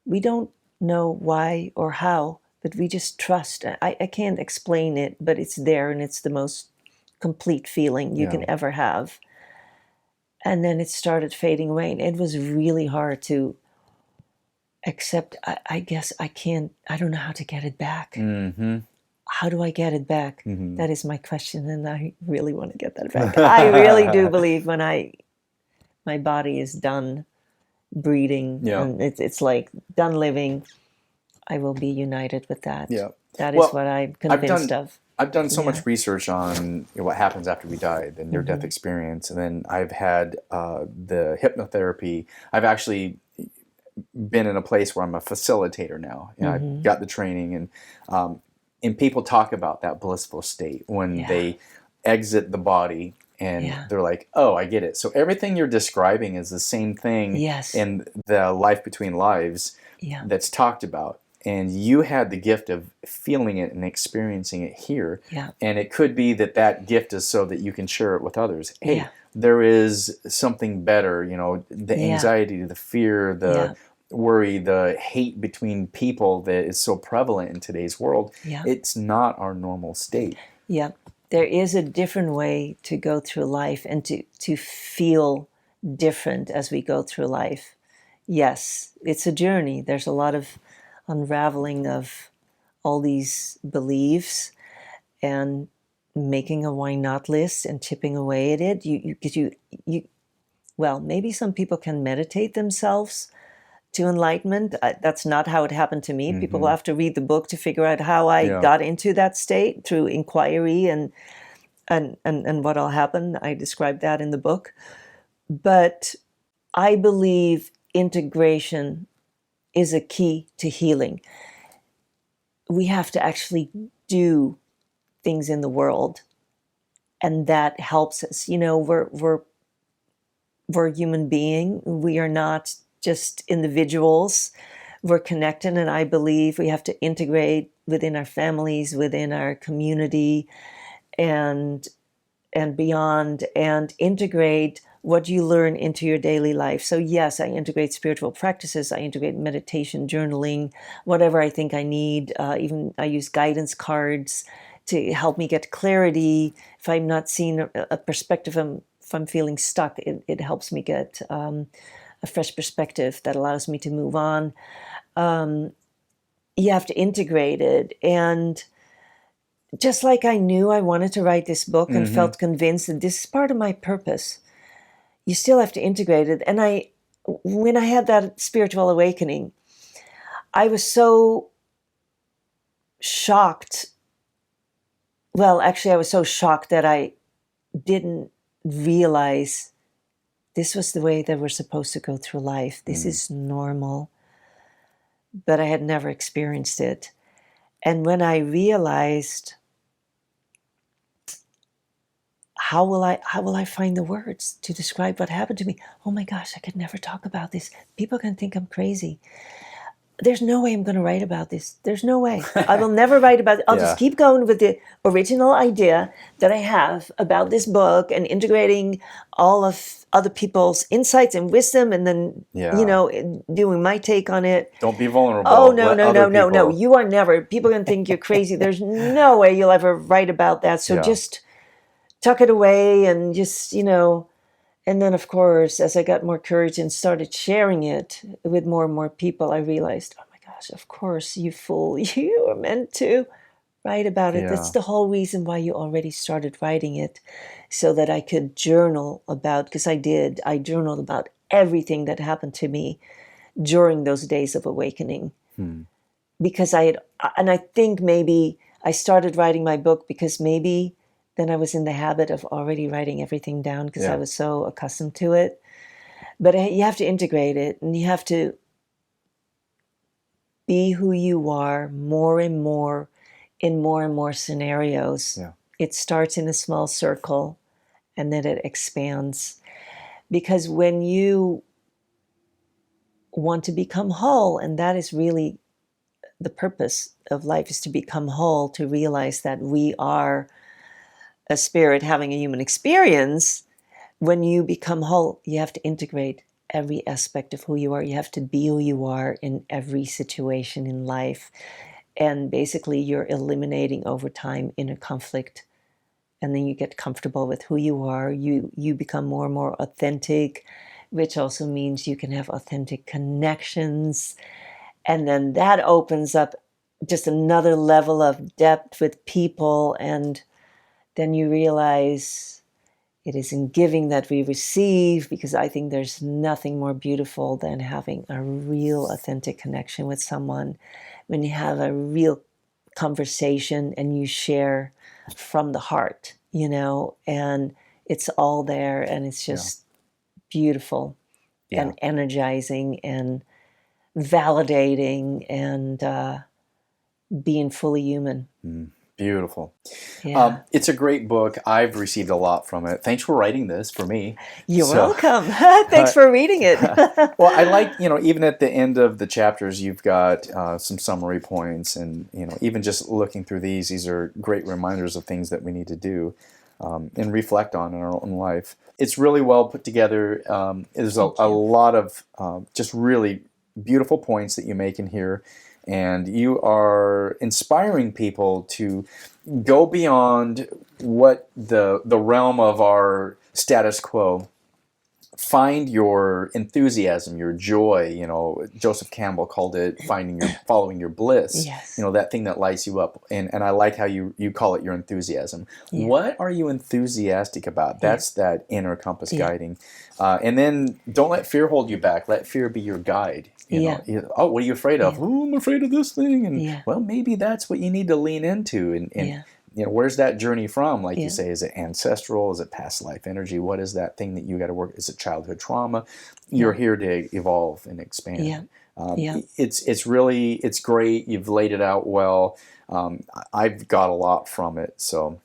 we don't know why or how, but we just trust. I can't explain it, but it's there, and it's the most complete feeling you can ever have. And then it started fading away, and it was really hard to accept. I guess I don't know how to get it back. Mm-hmm. How do I get it back? That is my question, and I really want to get that back. I really do believe when my body is done breeding, and it's like done living, I will be united with that. Yeah. That is what I'm convinced of. I've done so much research on what happens after we die, the near-death experience, and then I've had the hypnotherapy. I've actually been in a place where I'm a facilitator now. You know, I've got the training, and people talk about that blissful state when they exit the body. And they're like, oh, I get it. So everything you're describing is the same thing in the life between lives that's talked about. And you had the gift of feeling it and experiencing it here. Yeah. And it could be that gift is so that you can share it with others. Hey, there is something better, you know, the anxiety, the fear, the worry, the hate between people that is so prevalent in today's world. Yeah. It's not our normal state. Yeah. There is a different way to go through life and to feel different as we go through life. Yes, it's a journey. There's a lot of unraveling of all these beliefs and making a why not list and chipping away at it. Well, maybe some people can meditate themselves to enlightenment. That's not how it happened to me. People will have to read the book to figure out how I got into that state through inquiry and what all happened. I described that in the book. But I believe integration is a key to healing. We have to actually do things in the world, and that helps us. You know, we're a human being. We are not just individuals. We're connected, and I believe we have to integrate within our families, within our community, and beyond, and integrate what you learn into your daily life. So yes, I integrate spiritual practices. I integrate meditation, journaling, whatever I think I need. Even I use guidance cards to help me get clarity. If I'm not seeing a perspective, if I'm feeling stuck, it helps me get a fresh perspective that allows me to move on. You have to integrate it. And just like I knew I wanted to write this book and felt convinced that this is part of my purpose, you still have to integrate it. And when I had that spiritual awakening, I was so shocked. Well, actually, I was so shocked that I didn't realize this was the way that we're supposed to go through life. This is normal. But I had never experienced it. And when I realized, how will I find the words to describe what happened to me? Oh my gosh, I could never talk about this. People can think I'm crazy. there's no way I'm going to write about this. There's no way. I will never write about it. I'll Yeah. just keep going with the original idea that I have about this book and integrating all of other people's insights and wisdom, and then, Yeah. doing my take on it. Don't be vulnerable. Oh, no, Let no, other no, no, no. people- You are never. People are going to think you're crazy. There's no way you'll ever write about that. So Yeah. just tuck it away and just, and then, of course, as I got more courage and started sharing it with more and more people, I realized, oh my gosh, of course, you fool, you were meant to write about it. Yeah. That's the whole reason why you already started writing it, so that I could journal about, because I did. I journaled about everything that happened to me during those days of awakening. Because and I think maybe I started writing my book because maybe then I was in the habit of already writing everything down because Yeah. I was so accustomed to it. But you have to integrate it, and you have to be who you are more and more in more and more scenarios. Yeah. It starts in a small circle and then it expands. Because when you want to become whole, and that is really the purpose of life, is to become whole, to realize that we are a spirit having a human experience. When you become whole, you have to integrate every aspect of who you are. You have to be who you are in every situation in life. And basically, you're eliminating over time inner conflict. And then you get comfortable with who you are. You become more and more authentic, which also means you can have authentic connections. And then that opens up just another level of depth with people. And then you realize it is in giving that we receive, because I think there's nothing more beautiful than having a real authentic connection with someone. When you have a real conversation and you share from the heart, and it's all there, and it's just beautiful and energizing and validating and being fully human. Beautiful. Yeah. It's a great book. I've received a lot from it. Thanks for writing this for me. You're welcome. Thanks for reading it. Well, I like, even at the end of the chapters, you've got some summary points, and, even just looking through these are great reminders of things that we need to do and reflect on in our own life. It's really well put together. There's a lot of just really beautiful points that you make in here. And you are inspiring people to go beyond what the realm of our status quo. Find your enthusiasm, your joy. Joseph Campbell called it following your bliss. Yes. That thing that lights you up. And I like how you call it your enthusiasm. Yeah. What are you enthusiastic about? That's that inner compass guiding. And then don't let fear hold you back. Let fear be your guide. What are you afraid of? Oh, I'm afraid of this thing. And well, maybe that's what you need to lean into. And where's that journey from? Like you say, is it ancestral? Is it past life energy? What is that thing that you got to work? Is it childhood trauma? You're here to evolve and expand. It's great. You've laid it out well. I've got a lot from it. So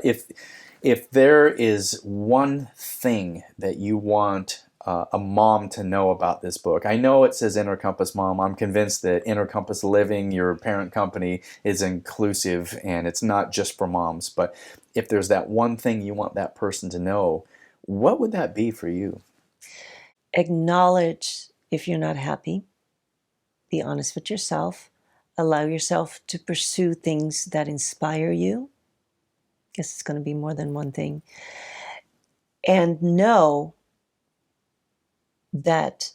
if there is one thing that you want a mom to know about this book. I know it says Inner Compass Mom. I'm convinced that Inner Compass Living, your parent company, is inclusive and it's not just for moms. But if there's that one thing you want that person to know, what would that be for you? Acknowledge if you're not happy. Be honest with yourself. Allow yourself to pursue things that inspire you. I guess it's going to be more than one thing. And know that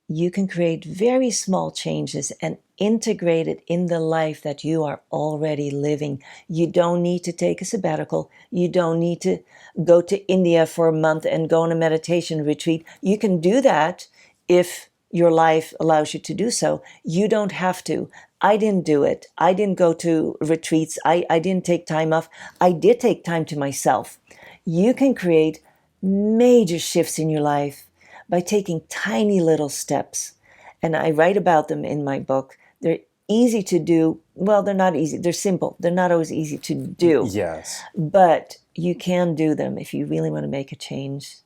you can create very small changes and integrate it in the life that you are already living. You don't need to take a sabbatical. You don't need to go to India for a month and go on a meditation retreat. You can do that if your life allows you to do so. You don't have to. I didn't do it. I didn't go to retreats. I didn't take time off. I did take time to myself. You can create major shifts in your life by taking tiny little steps. And I write about them in my book. They're easy to do. Well, they're not easy. They're simple. They're not always easy to do. Yes. But you can do them if you really want to make a change.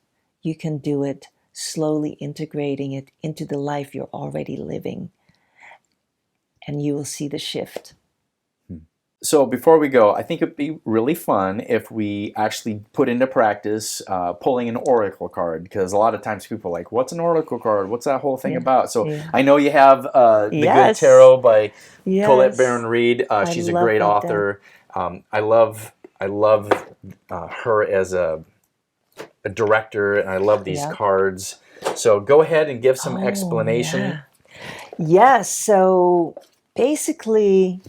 You can do it slowly integrating it into the life you're already living. and you will see the shift. So before we go, I think it'd be really fun if we actually put into practice pulling an oracle card, because a lot of times people are like, what's an oracle card? What's that whole thing about? So I know you have The Good Tarot by Colette Baron Reed. She's a great author. I love her as a director, and I love these cards. So go ahead and give some explanation. Yes, so basically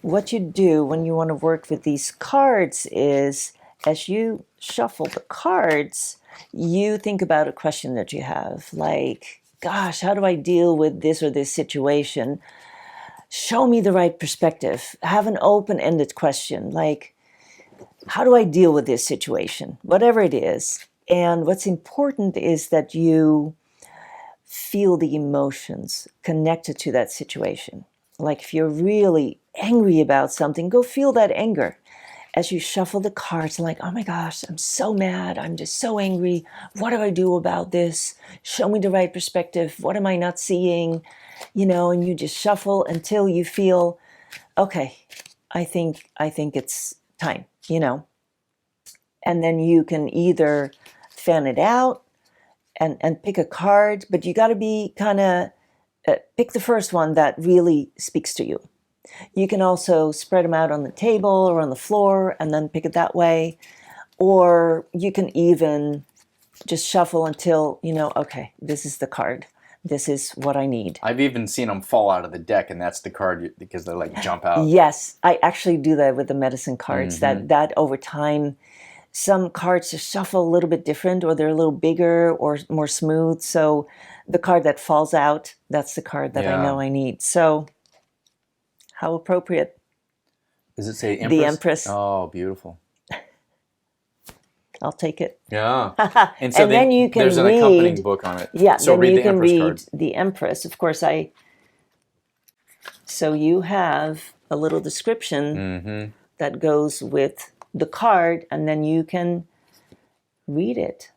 what you do when you want to work with these cards is, as you shuffle the cards, you think about a question that you have, like, gosh, how do I deal with this or this situation? Show me the right perspective. Have an open-ended question, like, how do I deal with this situation? Whatever it is. And what's important is that you feel the emotions connected to that situation. Like if you're really angry about something, go feel that anger. As you shuffle the cards, like, oh my gosh, I'm so mad. I'm just so angry. What do I do about this? Show me the right perspective. What am I not seeing? And you just shuffle until you feel, okay, I think it's time, And then you can either fan it out and pick a card, but you got to be kind of, pick the first one that really speaks to you. You can also spread them out on the table or on the floor and then pick it that way. Or you can even just shuffle until, okay, this is the card. This is what I need. I've even seen them fall out of the deck, and that's the card because they like jump out. Yes, I actually do that with the medicine cards. That over time, some cards just shuffle a little bit different, or they're a little bigger or more smooth. So the card that falls out, that's the card that I know I need. So how appropriate. Does it say Empress? The Empress. Oh, beautiful. I'll take it. Yeah. And so then you can there's an accompanying book on it. Yeah, so then read you the can Empress read card. the Empress. Of course, so you have a little description that goes with the card, and then you can read it.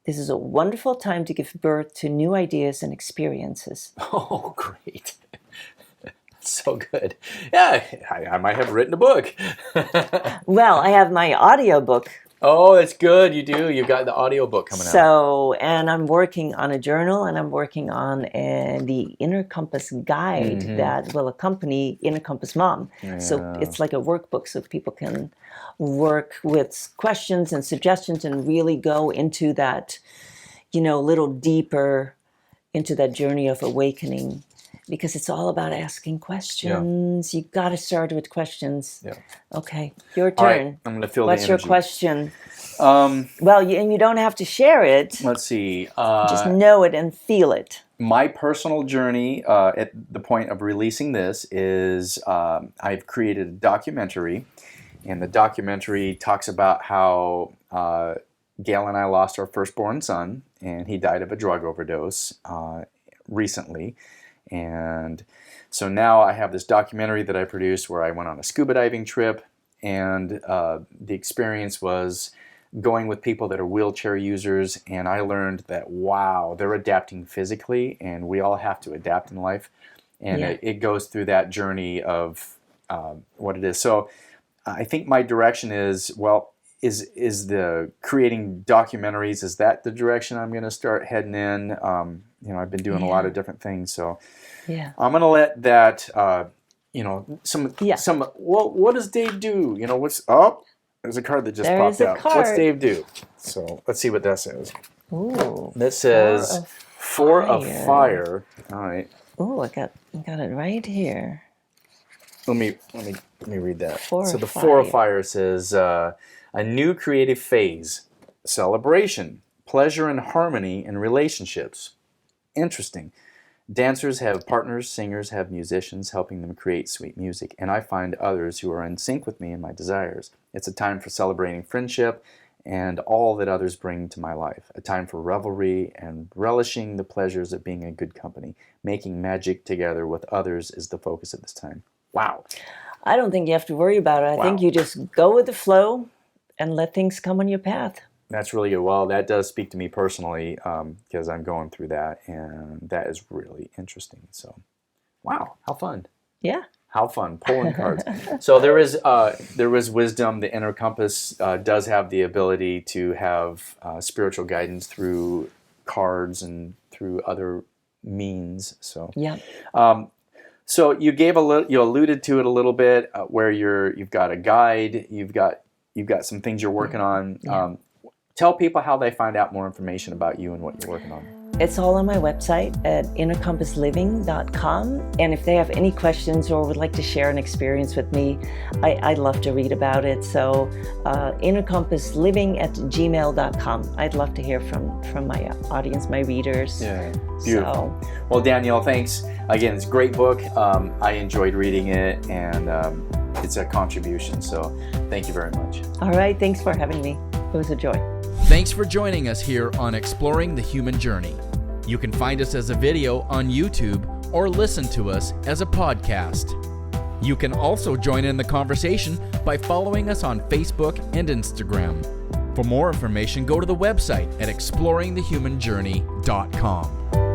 This is a wonderful time to give birth to new ideas and experiences. Oh, great. So good. Yeah, I might have written a book. Well, I have my audiobook. Oh, it's good. You do. You've got the audiobook coming out. So, and I'm working on a journal, and I'm working on the Inner Compass guide that will accompany Inner Compass Mom. Yeah. So it's like a workbook so people can work with questions and suggestions and really go into that, little deeper into that journey of awakening. Because it's all about asking questions. You got to start with questions. Yeah. Okay, your turn. All right, I'm going to feel What's the energy. your question? Well, and you don't have to share it. Let's see. Just know it and feel it. My personal journey at the point of releasing this is I've created a documentary, and the documentary talks about how Gail and I lost our firstborn son, and he died of a drug overdose recently. And so now I have this documentary that I produced where I went on a scuba diving trip, and the experience was going with people that are wheelchair users, and I learned that, wow, they're adapting physically, and we all have to adapt in life. And it goes through that journey of what it is. So I think my direction is, well, is the creating documentaries, is that the direction I'm going to start heading in? I've been doing a lot of different things, so I'm going to let that, what does Dave do? There's a card that just popped out. What's Dave do? So let's see what that says. Ooh. That says Four of Fire. All right. Ooh, I got it right here. Let me read that. Four of Fire says a new creative phase, celebration, pleasure and harmony in relationships. Interesting. Dancers have partners, singers have musicians helping them create sweet music, and I find others who are in sync with me and my desires. It's a time for celebrating friendship and all that others bring to my life. A time for revelry and relishing the pleasures of being in good company. Making magic together with others is the focus of this time. Wow. I don't think you have to worry about it. I think you just go with the flow and let things come on your path. That's really good. Well, that does speak to me personally because I'm going through that, and that is really interesting. So Wow, how fun. Yeah. How fun, pulling cards. So there is wisdom. The Inner Compass does have the ability to have spiritual guidance through cards and through other means. So Yeah. So you gave you alluded to it a little bit, where you've got a guide, you've got some things you're working on. Yeah. Tell people how they find out more information about you and what you're working on. It's all on my website at innercompassliving.com. And if they have any questions or would like to share an experience with me, I'd love to read about it. So innercompassliving@gmail.com. I'd love to hear from my audience, my readers. Yeah, beautiful. So, well, Danielle, thanks. Again, it's a great book. I enjoyed reading it, and it's a contribution. So thank you very much. all right, thanks for having me. It was a joy. Thanks for joining us here on Exploring the Human Journey. You can find us as a video on YouTube or listen to us as a podcast. You can also join in the conversation by following us on Facebook and Instagram. For more information, go to the website at exploringthehumanjourney.com.